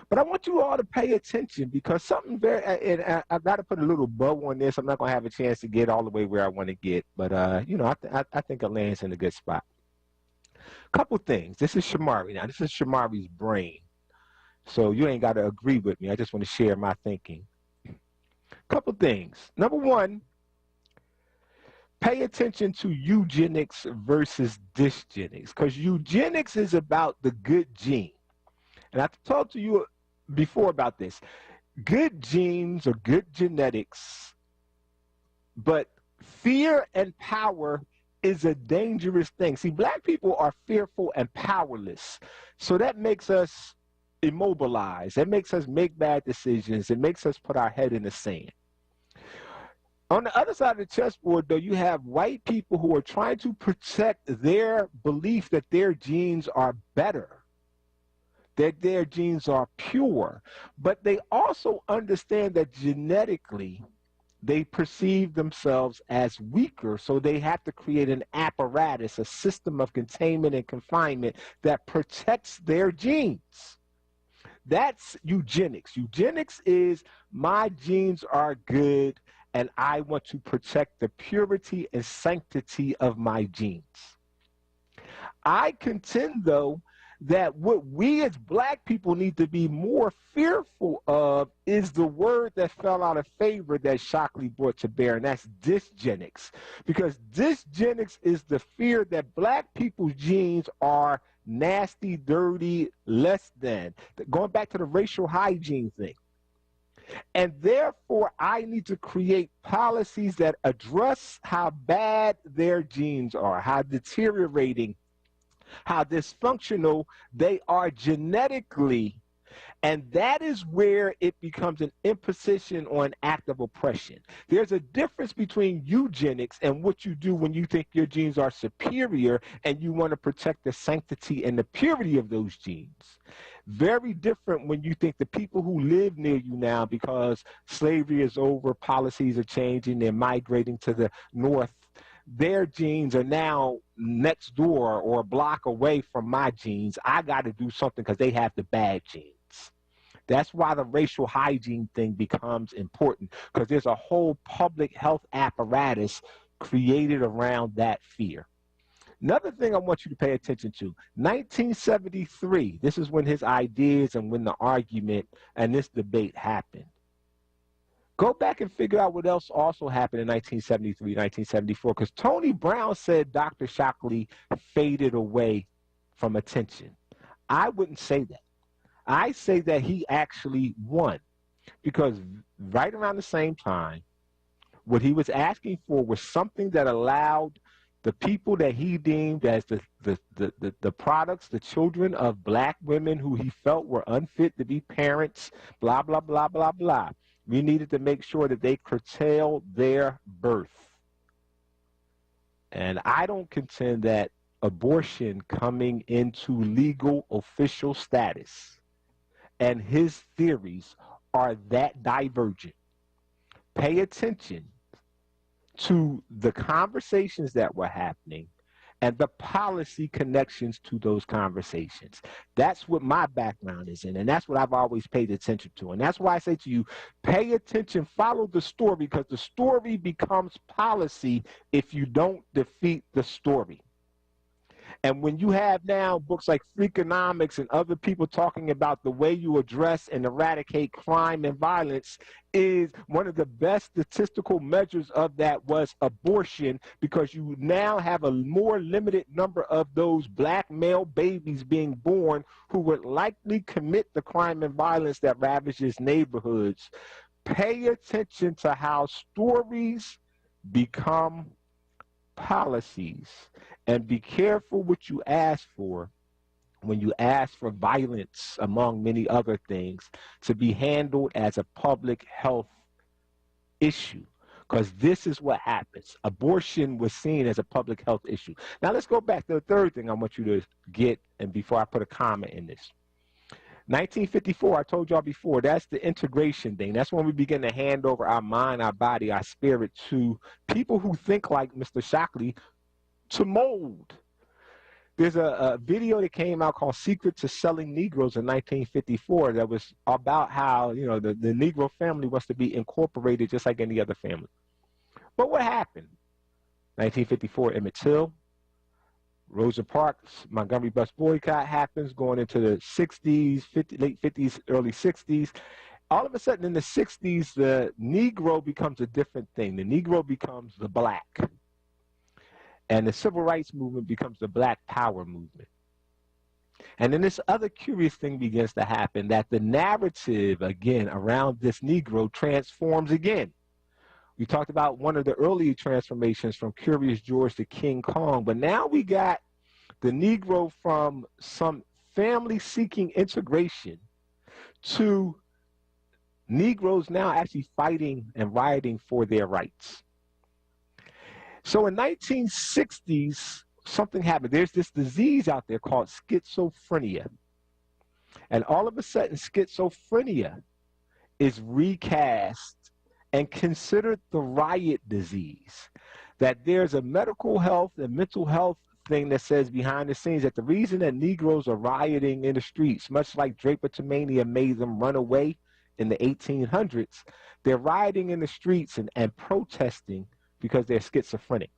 But I want you all to pay attention because something and I've got to put a little bow on this. I'm not going to have a chance to get all the way where I want to get, but, I think it lands in a good spot. Couple things. This is Shamari. Now, this is Shamari's brain. So you ain't got to agree with me. I just want to share my thinking. Couple things. Number one, pay attention to eugenics versus dysgenics, because eugenics is about the good gene. And I've talked to you before about this. Good genes or good genetics, but fear and power is a dangerous thing. See, black people are fearful and powerless. So that makes us immobilized. That makes us make bad decisions. It makes us put our head in the sand. On the other side of the chessboard, though, you have white people who are trying to protect their belief that their genes are better, that their genes are pure. But they also understand that genetically, they perceive themselves as weaker, so they have to create an apparatus, a system of containment and confinement that protects their genes. That's eugenics. Eugenics is my genes are good, and I want to protect the purity and sanctity of my genes. I contend, though, that what we as black people need to be more fearful of is the word that fell out of favor that Shockley brought to bear, and that's dysgenics. Because dysgenics is the fear that black people's genes are nasty, dirty, less than. Going back to the racial hygiene thing. And therefore, I need to create policies that address how bad their genes are, how deteriorating, how dysfunctional they are genetically. And that is where it becomes an imposition on active oppression. There's a difference between eugenics and what you do when you think your genes are superior and you want to protect the sanctity and the purity of those genes. Very different when you think the people who live near you now, because slavery is over, policies are changing, they're migrating to the north, their genes are now next door or a block away from my genes. I got to do something because they have the bad genes. That's why the racial hygiene thing becomes important, because there's a whole public health apparatus created around that fear. Another thing I want you to pay attention to, 1973, this is when his ideas and when the argument and this debate happened. Go back and figure out what else also happened in 1973, 1974, because Tony Brown said Dr. Shockley faded away from attention. I wouldn't say that. I say that he actually won, because right around the same time, what he was asking for was something that allowed the people that he deemed as the products, the children of black women who he felt were unfit to be parents, blah, blah, blah, blah, blah. We needed to make sure that they curtail their birth. And I don't contend that abortion coming into legal official status and his theories are that divergent. Pay attention to the conversations that were happening and the policy connections to those conversations. That's what my background is in, and that's what I've always paid attention to. And that's why I say to you, pay attention, follow the story, because the story becomes policy if you don't defeat the story. And when you have now books like Freakonomics and other people talking about the way you address and eradicate crime and violence, is one of the best statistical measures of that was abortion, because you now have a more limited number of those black male babies being born who would likely commit the crime and violence that ravages neighborhoods. Pay attention to how stories become policies, and be careful what you ask for when you ask for violence, among many other things, to be handled as a public health issue, because this is what happens. Abortion was seen as a public health issue. Now let's go back to the third thing I want you to get, and before I put a comment in this. 1954, I told y'all before, that's the integration thing. That's when we begin to hand over our mind, our body, our spirit to people who think like Mr. Shockley to mold. There's a video that came out called Secret to Selling Negroes in 1954 that was about how, you know, the Negro family was to be incorporated just like any other family. But what happened? 1954, Emmett Till, Rosa Parks, Montgomery bus boycott happens, going into the 60s, late 50s, early 60s. All of a sudden in the 60s, the Negro becomes a different thing. The Negro becomes the black. And the civil rights movement becomes the Black Power movement. And then this other curious thing begins to happen, that the narrative, again, around this Negro transforms again. We talked about one of the early transformations from Curious George to King Kong, but now we got the Negro from some family-seeking integration to Negroes now actually fighting and rioting for their rights. So in 1960s, something happened. There's this disease out there called schizophrenia. And all of a sudden, schizophrenia is recast and considered the riot disease. That there's a medical health and mental health thing that says behind the scenes that the reason that Negroes are rioting in the streets, much like Draper-Tumania made them run away in the 1800s, they're rioting in the streets and protesting because they're schizophrenic.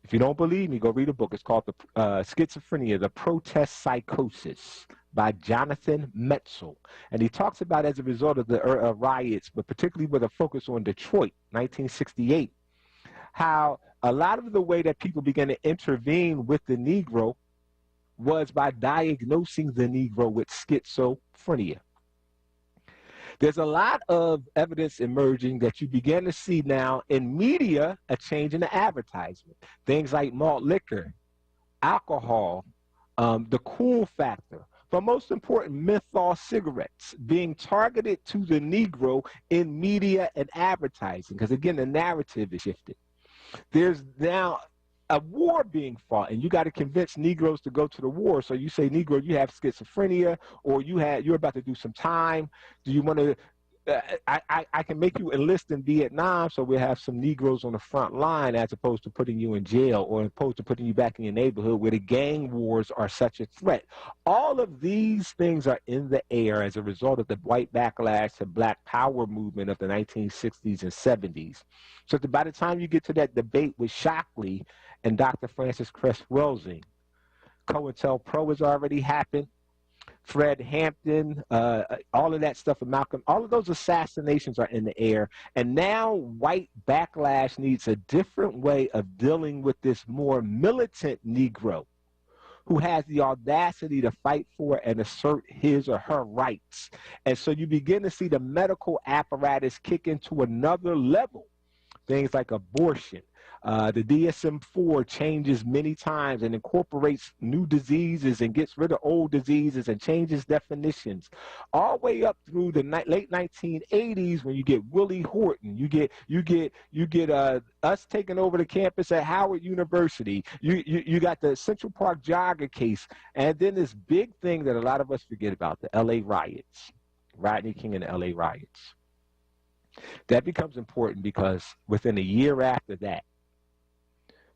If you don't believe me, go read a book. It's called Schizophrenia, The Protest Psychosis by Jonathan Metzl. And he talks about, as a result of the riots, but particularly with a focus on Detroit, 1968, how a lot of the way that people began to intervene with the Negro was by diagnosing the Negro with schizophrenia. There's a lot of evidence emerging that you begin to see now in media, a change in the advertisement. Things like malt liquor, alcohol, the cool factor, but most important, menthol cigarettes being targeted to the Negro in media and advertising, because again, the narrative is shifted. There's now a war being fought, and you got to convince Negroes to go to the war. So you say, Negro, you have schizophrenia, or you're about to do some time. Do you want to? I can make you enlist in Vietnam, so we'll have some Negroes on the front line, as opposed to putting you in jail, or opposed to putting you back in your neighborhood where the gang wars are such a threat. All of these things are in the air as a result of the white backlash to Black Power movement of the 1960s and 70s. So by the time you get to that debate with Shockley and Dr. Francis Cress Welsing, COINTELPRO has already happened. Fred Hampton, all of that stuff with Malcolm, all of those assassinations are in the air. And now white backlash needs a different way of dealing with this more militant Negro who has the audacity to fight for and assert his or her rights. And so you begin to see the medical apparatus kick into another level. Things like abortion. The DSM-4 changes many times and incorporates new diseases and gets rid of old diseases and changes definitions, all the way up through the late 1980s when you get Willie Horton, you get us taking over the campus at Howard University. You got the Central Park jogger case, and then this big thing that a lot of us forget about, the LA riots, Rodney King and the LA riots. That becomes important because within a year after that,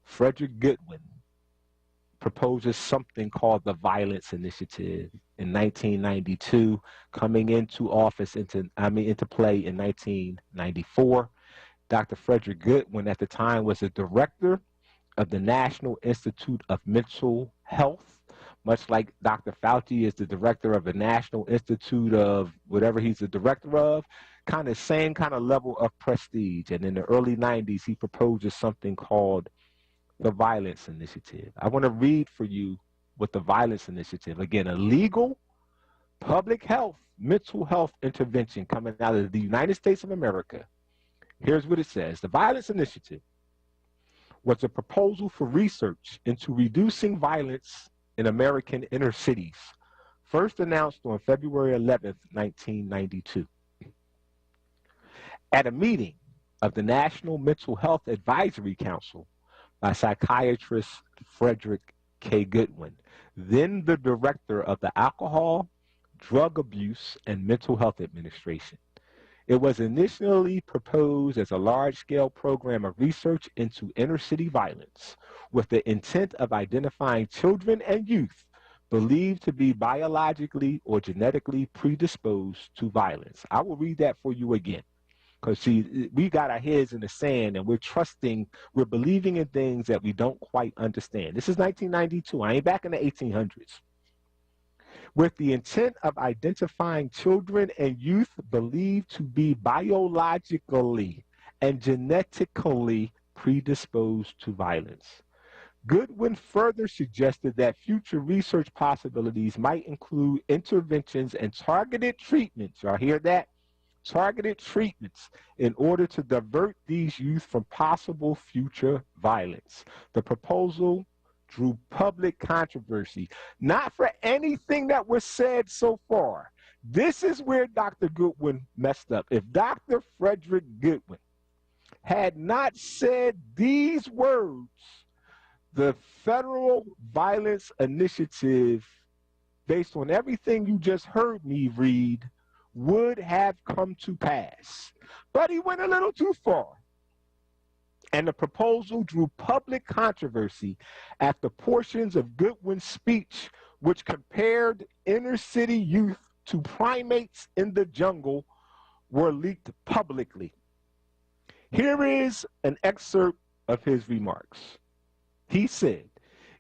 Frederick Goodwin proposes something called the Violence Initiative in 1992, coming into play in 1994. Dr. Frederick Goodwin at the time was the director of the National Institute of Mental Health, much like Dr. Fauci is the director of the National Institute of whatever he's the director of, same kind of level of prestige. And in the early 90s, he proposes something called the Violence Initiative. I want to read for you what the Violence Initiative, again, a legal public health, mental health intervention coming out of the United States of America. Here's what it says. The Violence Initiative was a proposal for research into reducing violence in American inner cities, first announced on February 11th, 1992. At a meeting of the National Mental Health Advisory Council by psychiatrist Frederick K. Goodwin, then the director of the Alcohol, Drug Abuse, and Mental Health Administration. It was initially proposed as a large-scale program of research into inner-city violence with the intent of identifying children and youth believed to be biologically or genetically predisposed to violence. I will read that for you again. Because, see, we got our heads in the sand and we're believing in things that we don't quite understand. This is 1992. I ain't back in the 1800s. With the intent of identifying children and youth believed to be biologically and genetically predisposed to violence. Goodwin further suggested that future research possibilities might include interventions and targeted treatments. Y'all hear that? Targeted treatments in order to divert these youth from possible future violence. The proposal drew public controversy, not for anything that was said so far. This is where Dr. Goodwin messed up. If Dr. Frederick Goodwin had not said these words, the Federal Violence Initiative, based on everything you just heard me read, would have come to pass. But he went a little too far. And the proposal drew public controversy after portions of Goodwin's speech, which compared inner city youth to primates in the jungle were leaked publicly. Here is an excerpt of his remarks. He said,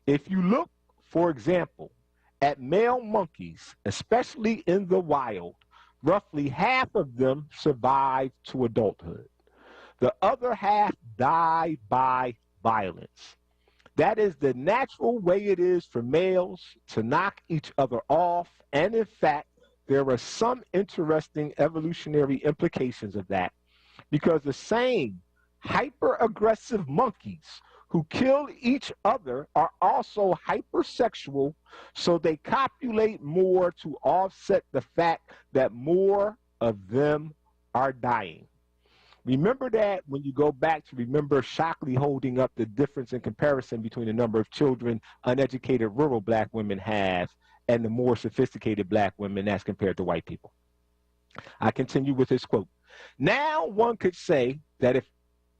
if you look, for example, at male monkeys, especially in the wild, roughly half of them survive to adulthood. The other half die by violence. That is the natural way it is for males to knock each other off, and in fact, there are some interesting evolutionary implications of that, because the same hyper-aggressive monkeys who kill each other are also hypersexual, so they copulate more to offset the fact that more of them are dying. Remember that when you go back to remember Shockley holding up the difference in comparison between the number of children uneducated rural black women have and the more sophisticated black women as compared to white people. I continue with his quote. Now one could say that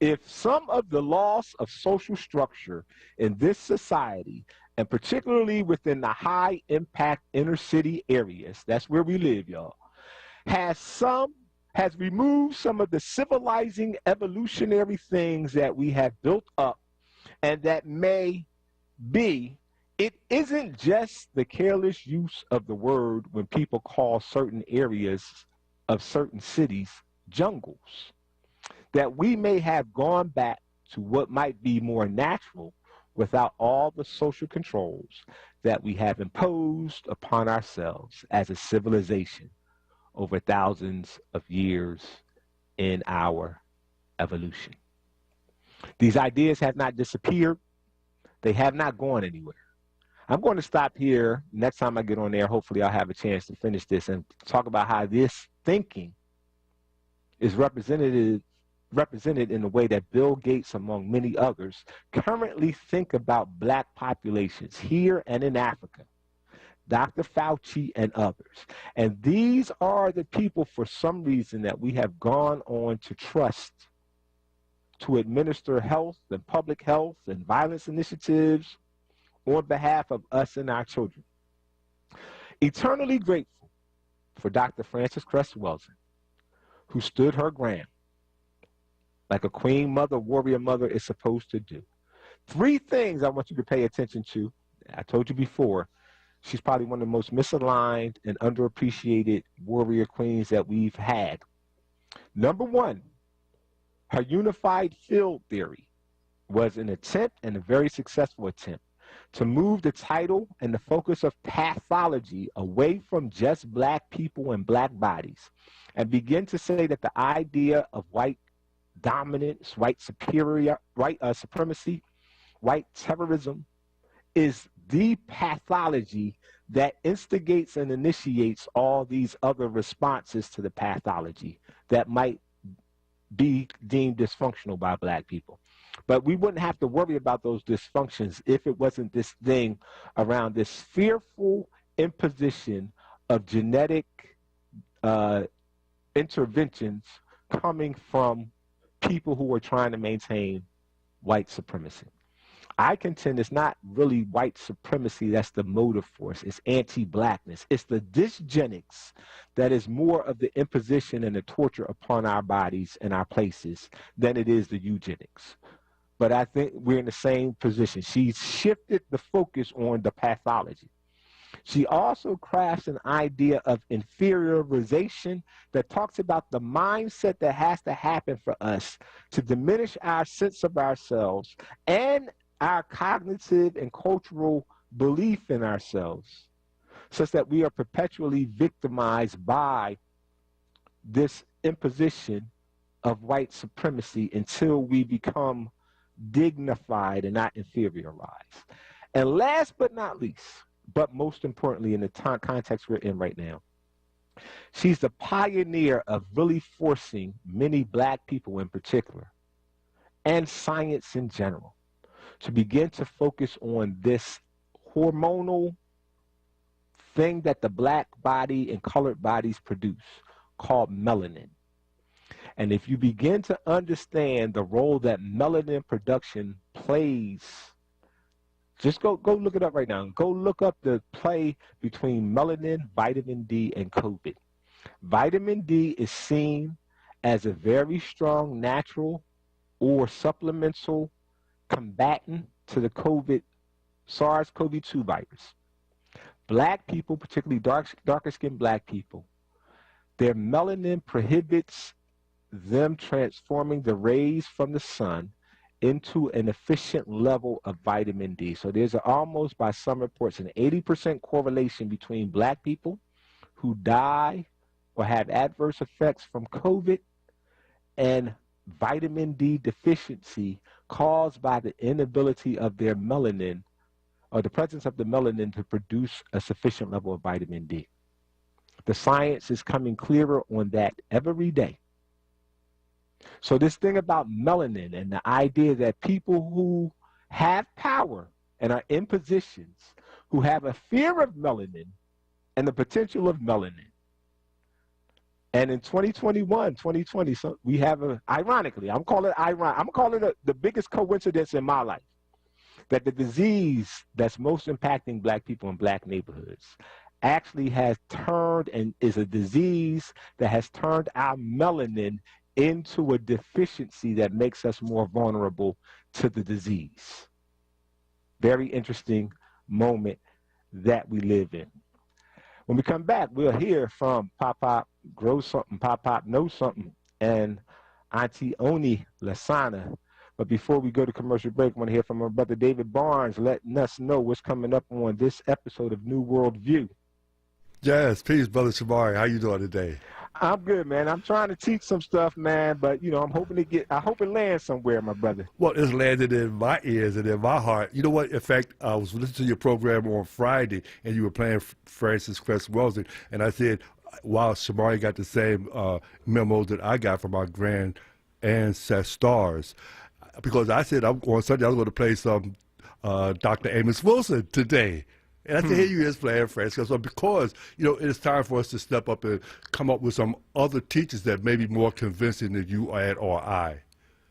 if some of the loss of social structure in this society, and particularly within the high impact inner city areas, that's where we live, y'all, has removed some of the civilizing evolutionary things that we have built up, and that may be, it isn't just the careless use of the word when people call certain areas of certain cities jungles, that we may have gone back to what might be more natural without all the social controls that we have imposed upon ourselves as a civilization over thousands of years in our evolution. These ideas have not disappeared. They have not gone anywhere. I'm going to stop here. Next time I get on there, hopefully I'll have a chance to finish this and talk about how this thinking is represented in the way that Bill Gates, among many others, currently think about black populations here and in Africa. Dr. Fauci and others. And these are the people, for some reason, that we have gone on to trust to administer health and public health and violence initiatives on behalf of us and our children. Eternally grateful for Dr. Frances Cress Welsing, who stood her ground like a queen mother, warrior mother is supposed to do. 3 things I want you to pay attention to. I told you before, she's probably one of the most misaligned and underappreciated warrior queens that we've had. Number 1, her unified field theory was an attempt, and a very successful attempt, to move the title and the focus of pathology away from just black people and black bodies, and begin to say that the idea of white dominance, white supremacy, white terrorism is the pathology that instigates and initiates all these other responses to the pathology that might be deemed dysfunctional by black people. But we wouldn't have to worry about those dysfunctions if it wasn't this thing around this fearful imposition of genetic interventions coming from people who are trying to maintain white supremacy. I contend it's not really white supremacy that's the motive force. It's anti-blackness. It's the dysgenics that is more of the imposition and the torture upon our bodies and our places than it is the eugenics. But I think we're in the same position. She's shifted the focus on the pathology. She also crafts an idea of inferiorization that talks about the mindset that has to happen for us to diminish our sense of ourselves and our cognitive and cultural belief in ourselves, such that we are perpetually victimized by this imposition of white supremacy until we become dignified and not inferiorized. And last but not least, but most importantly in the context we're in right now, she's the pioneer of really forcing many black people in particular, and science in general, to begin to focus on this hormonal thing that the black body and colored bodies produce called melanin. And if you begin to understand the role that melanin production plays Just go look it up right now. Go look up the play between melanin, vitamin D, and COVID. Vitamin D is seen as a very strong natural or supplemental combatant to the SARS-CoV-2 virus. Black people, particularly darker-skinned black people, their melanin prohibits them transforming the rays from the sun into an efficient level of vitamin D. So there's almost, by some reports, an 80% correlation between black people who die or have adverse effects from COVID and vitamin D deficiency caused by the inability of their melanin, or the presence of the melanin, to produce a sufficient level of vitamin D. The science is coming clearer on that every day. So this thing about melanin and the idea that people who have power and are in positions who have a fear of melanin and the potential of melanin. And in 2020, so we have ironically, I'm calling it the biggest coincidence in my life, that the disease that's most impacting black people in black neighborhoods actually has turned and is a disease that has turned our melanin into a deficiency that makes us more vulnerable to the disease. Very interesting moment that we live in. When we come back, we'll hear from Pop Pop Grow Something, Pop Pop Know Something, and Auntie Oni Lasana. But before we go to commercial break, I want to hear from our brother David Barnes letting us know what's coming up on this episode of New World View. Yes, peace, Brother Shamari. How you doing today? I'm good, man. I'm trying to teach some stuff, man, but, I'm hoping I hope it lands somewhere, my brother. Well, it's landed in my ears and in my heart. You know what? In fact, I was listening to your program on Friday, and you were playing Francis Cress Welsing, and I said, wow, Shamari got the same memo that I got from our grand ancestors. Because I said on Sunday I was going to play some Dr. Amos Wilson today. And I said, here you is playing Francis. So because, it is time for us to step up and come up with some other teachers that may be more convincing than you or I.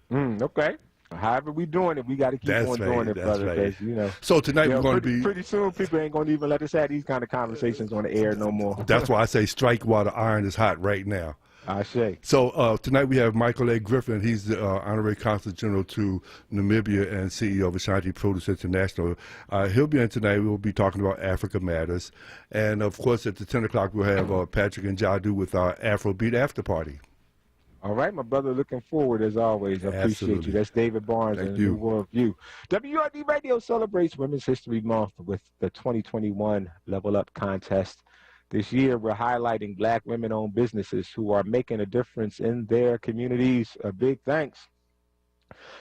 Okay. However we doing it, we got to keep on doing it, brother. Right. So tonight we're going to be... Pretty soon people ain't going to even let us have these kind of conversations on the air no more. That's why I say strike while the iron is hot right now. I say. So tonight we have Michael A. Griffin. He's the Honorary Consul General to Namibia and CEO of Ashanti Produce International. He'll be in tonight. We'll be talking about Africa Matters. And, of course, at the 10 o'clock we'll have Patrick and Jadu with our Afrobeat After Party. All right, my brother, looking forward as always. I appreciate you. That's David Barnes and New World View. WURD Radio celebrates Women's History Month with the 2021 Level Up Contest. This year, we're highlighting black women-owned businesses who are making a difference in their communities. A big thanks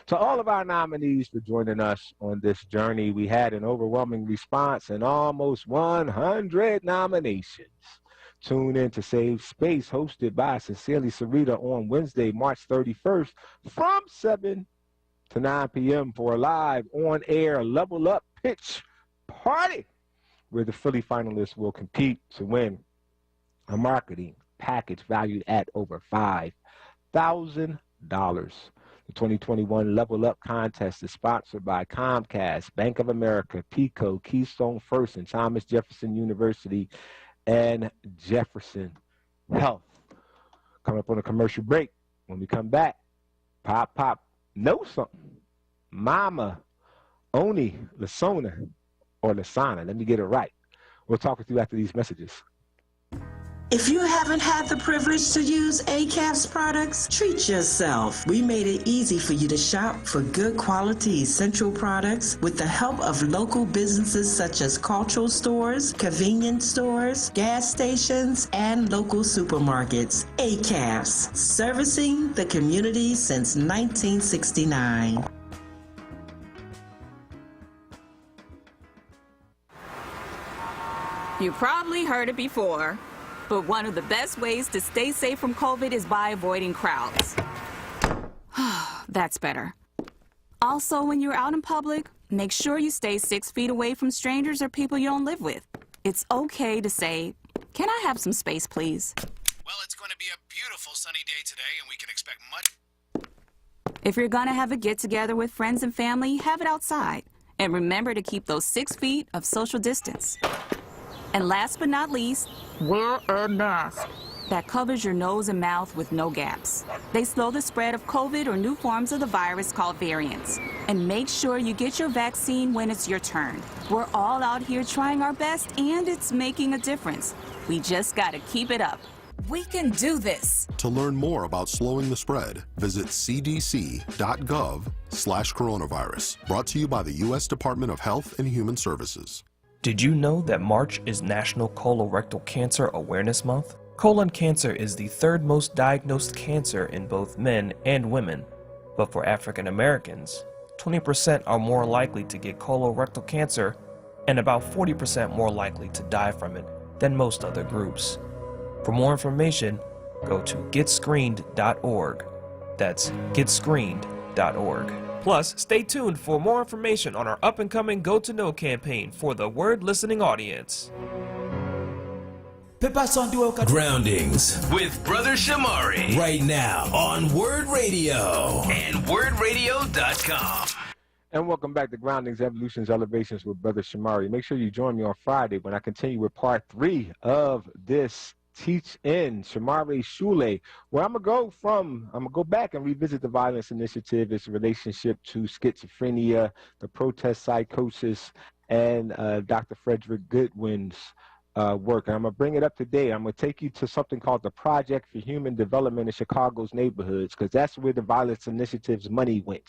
to all of our nominees for joining us on this journey. We had an overwhelming response and almost 100 nominations. Tune in to Save Space, hosted by Sincerely Sarita on Wednesday, March 31st from 7 to 9 p.m. for a live on-air Level Up pitch party, where the Philly finalists will compete to win a marketing package valued at over $5,000. The 2021 Level Up Contest is sponsored by Comcast, Bank of America, PICO, Keystone First, and Thomas Jefferson University, and Jefferson Health. Coming up on a commercial break. When we come back, Pop Pop Know Something. Mama Oni Lasona. Or Lasana, let me get it right. We'll talk with you after these messages. If you haven't had the privilege to use ACAP's products, treat yourself. We made it easy for you to shop for good quality essential products with the help of local businesses such as cultural stores, convenience stores, gas stations, and local supermarkets. ACAP's, servicing the community since 1969. You probably heard it before, but one of the best ways to stay safe from COVID is by avoiding crowds. That's better. Also, when you're out in public, make sure you stay 6 feet away from strangers or people you don't live with. It's okay to say, "Can I have some space, please?" Well, it's going to be a beautiful sunny day today, and we can expect much. If you're gonna have a get-together with friends and family, have it outside. And remember to keep those 6 feet of social distance. And last but not least, wear a mask that covers your nose and mouth with no gaps. They slow the spread of COVID or new forms of the virus called variants. And make sure you get your vaccine when it's your turn. We're all out here trying our best, and it's making a difference. We just gotta keep it up. We can do this. To learn more about slowing the spread, visit cdc.gov/coronavirus. Brought to you by the U.S. Department of Health and Human Services. Did you know that March is National Colorectal Cancer Awareness Month? Colon cancer is the 3rd most diagnosed cancer in both men and women. But for African Americans, 20% are more likely to get colorectal cancer and about 40% more likely to die from it than most other groups. For more information, go to getscreened.org. That's getscreened.org. Plus, stay tuned for more information on our up-and-coming Go to Know campaign for the WURD listening audience. Groundings with Brother Shamari right now on WURD Radio and WURDradio.com. And welcome back to Groundings, Evolutions, Elevations with Brother Shamari. Make sure you join me on Friday when I continue with part 3 of this Teach in Shamari Shule, where I'm gonna go back and revisit the Violence Initiative, its relationship to schizophrenia, the protest psychosis, and Dr. Frederick Goodwin's work. And I'm going to bring it up today. I'm going to take you to something called the Project for Human Development in Chicago's neighborhoods, because that's where the Violence Initiative's money went.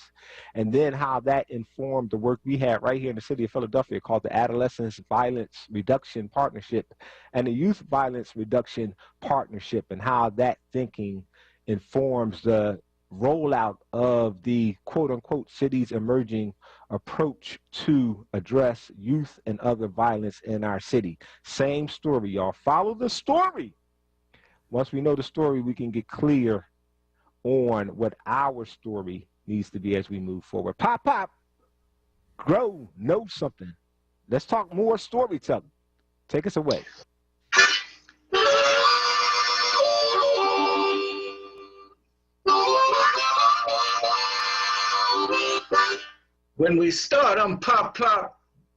And then how that informed the work we had right here in the city of Philadelphia called the Adolescence Violence Reduction Partnership and the Youth Violence Reduction Partnership, and how that thinking informs the rollout of the quote-unquote city's emerging approach to address youth and other violence in our city. Same story, y'all. Follow the story. Once we know the story, we can get clear on what our story needs to be as we move forward. Pop, grow, know something. Let's talk more storytelling. Take us away. When we start, I'm pop,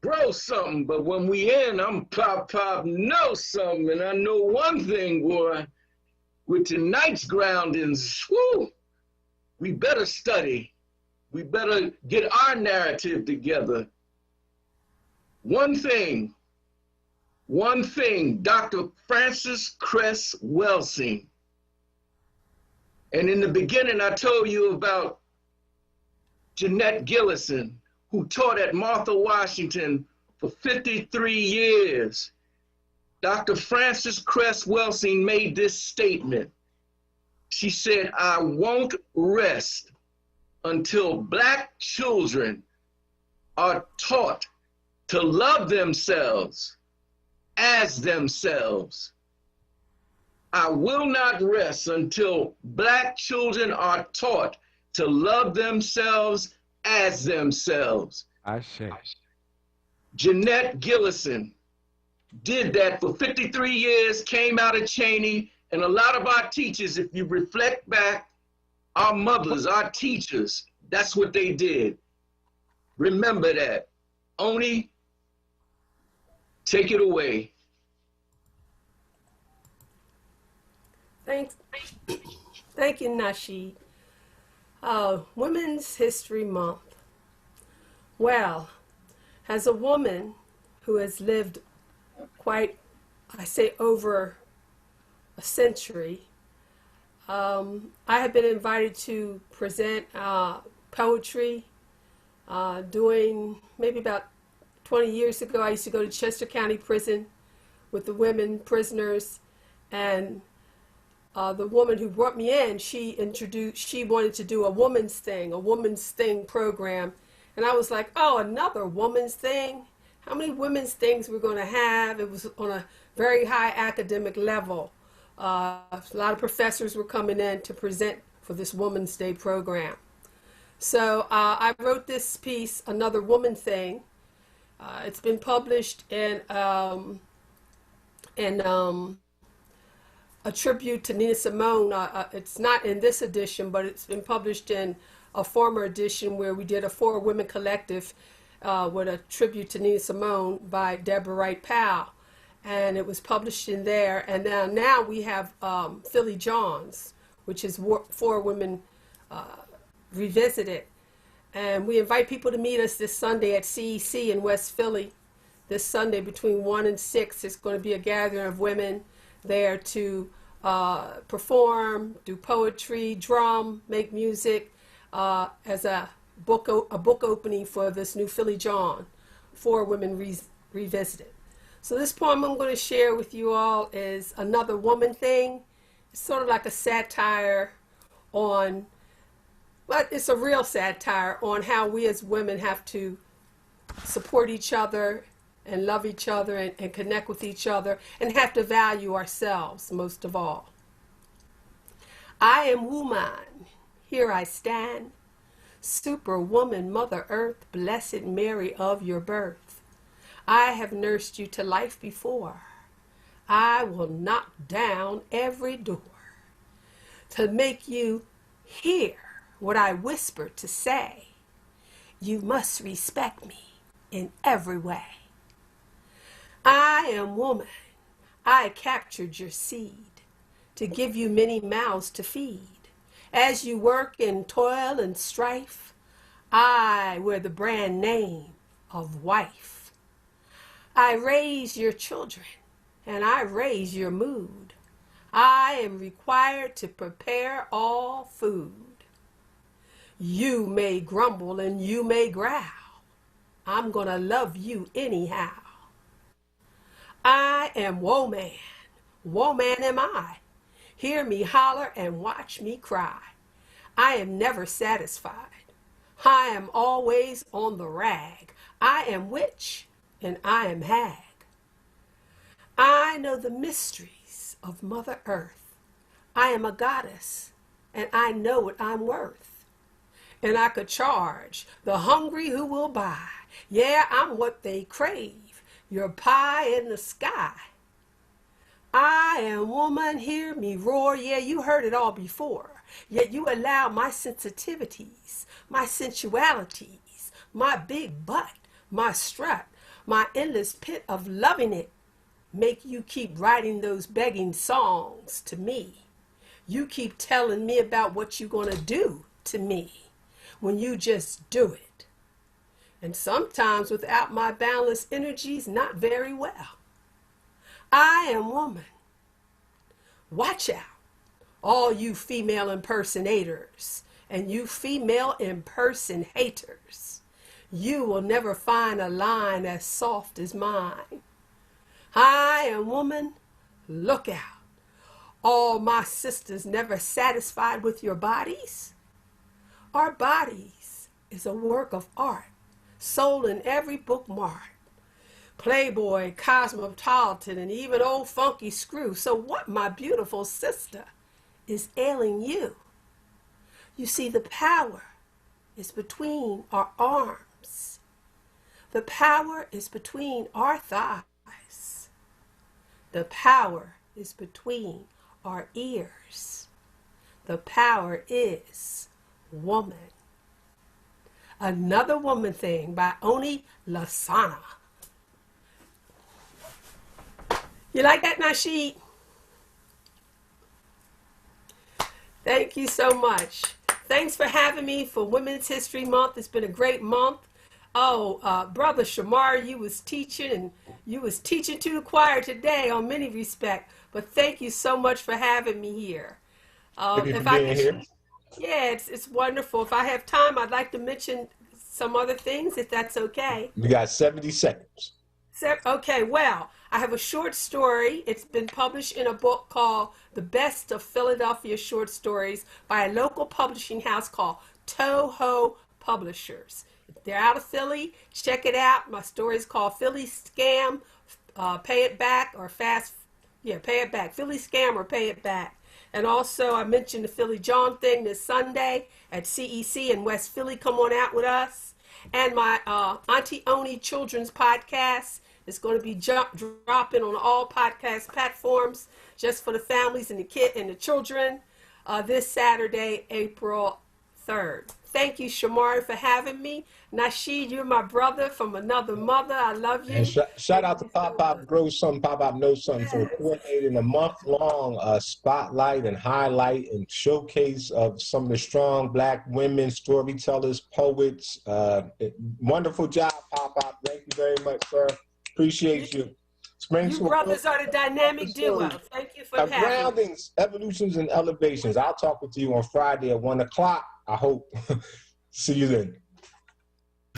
grow something. But when we end, I'm pop, know something. And I know one thing, boy, with tonight's groundings, whoo, we better study. We better get our narrative together. One thing, Dr. Frances Cress Welsing. And in the beginning, I told you about Jeanette Gillison, who taught at Martha Washington for 53 years. Dr. Frances Cress Welsing made this statement. She said, "I won't rest until Black children are taught to love themselves as themselves. I will not rest until Black children are taught to love themselves as themselves." I say. Jeanette Gillison did that for 53 years, came out of Cheney, and a lot of our teachers, if you reflect back, our mothers, our teachers, that's what they did. Remember that. Oni, take it away. Thank you, Nasheed. Women's History Month. Well, as a woman who has lived over a century, I have been invited to present poetry. Doing maybe about 20 years ago, I used to go to Chester County Prison with the women prisoners, and the woman who brought me in, she wanted to do a woman's thing program. And I was like, oh, another woman's thing? How many women's things we're going to have? It was on a very high academic level. A lot of professors were coming in to present for this Women's Day program. So I wrote this piece, Another Woman Thing. It's been published in a tribute to Nina Simone. It's not in this edition, but it's been published in a former edition where we did a 4 women collective with a tribute to Nina Simone by Deborah Wright Powell. And it was published in there. And now we have Philly Johns, which is For Women Revisited. And we invite people to meet us this Sunday at CEC in West Philly. This Sunday between 1 and 6, it's going to be a gathering of women there to perform, do poetry, drum, make music as a book opening for this new Philly John, For Women Revisited. So this poem I'm going to share with you all is Another Woman Thing. It's sort of like a satire on, but it's a real satire on how we as women have to support each other and love each other and connect with each other and have to value ourselves most of all. I am woman, here I stand, superwoman, Mother Earth, blessed Mary of your birth. I have nursed you to life before. I will knock down every door to make you hear what I whisper to say. You must respect me in every way. I am woman. I captured your seed to give you many mouths to feed. As you work in toil and strife, I wear the brand name of wife. I raise your children and I raise your mood. I am required to prepare all food. You may grumble and you may growl. I'm gonna love you anyhow. I am woman, woman am I. Hear me holler and watch me cry. I am never satisfied. I am always on the rag. I am witch and I am hag. I know the mysteries of Mother Earth. I am a goddess and I know what I'm worth. And I could charge the hungry who will buy. Yeah, I'm what they crave, your pie in the sky. I am woman, hear me roar. Yeah, you heard it all before. Yet you allow my sensitivities, my sensualities, my big butt, my strut, my endless pit of loving it, make you keep writing those begging songs to me. You keep telling me about what you're gonna do to me when you just do it. And sometimes without my boundless energies, not very well. I am woman. Watch out, all you female impersonators and you female impersonators. You will never find a line as soft as mine. I am woman, look out. All my sisters never satisfied with your bodies. Our bodies is a work of art, sold in every bookmark. Playboy, Cosmopolitan, and even old Funky Screw. So what, my beautiful sister, is ailing you? You see, the power is between our arms. The power is between our thighs. The power is between our ears. The power is woman. Another Woman Thing by Oni Lasana. You like that, Nasheed? Thank you so much. Thanks for having me for Women's History Month. It's been a great month. Oh, Brother Shamar, you was teaching to the choir today on many respects. But thank you so much for having me here. Thank you for being here. Yeah, it's wonderful. If I have time, I'd like to mention some other things, if that's okay. You got 70 seconds. Okay, well, I have a short story. It's been published in a book called The Best of Philadelphia Short Stories by a local publishing house called Toho Publishers. They're out of Philly. Check it out. My story is called Philly Scam, Pay It Back, or Pay It Back. Philly Scam or Pay It Back. And also, I mentioned the Philly John thing this Sunday at CEC in West Philly. Come on out with us. And my Auntie Oni Children's Podcast is going to be dropping on all podcast platforms just for the families and the children this Saturday, April 3rd. thank you, Shamari, for having me. Nasheed, you're my brother from another mother. I love you. And shout out to Pop Pop Grow Something, Pop Pop Knows Something for coordinating a month-long spotlight and highlight and showcase of some of the strong Black women, storytellers, poets. Wonderful job, Pop Pop. Thank you very much, sir. Appreciate you. You brothers are the dynamic duo. Thank you for having me. Groundings, evolutions, and elevations. I'll talk with you on Friday at 1 o'clock. I hope. See you then.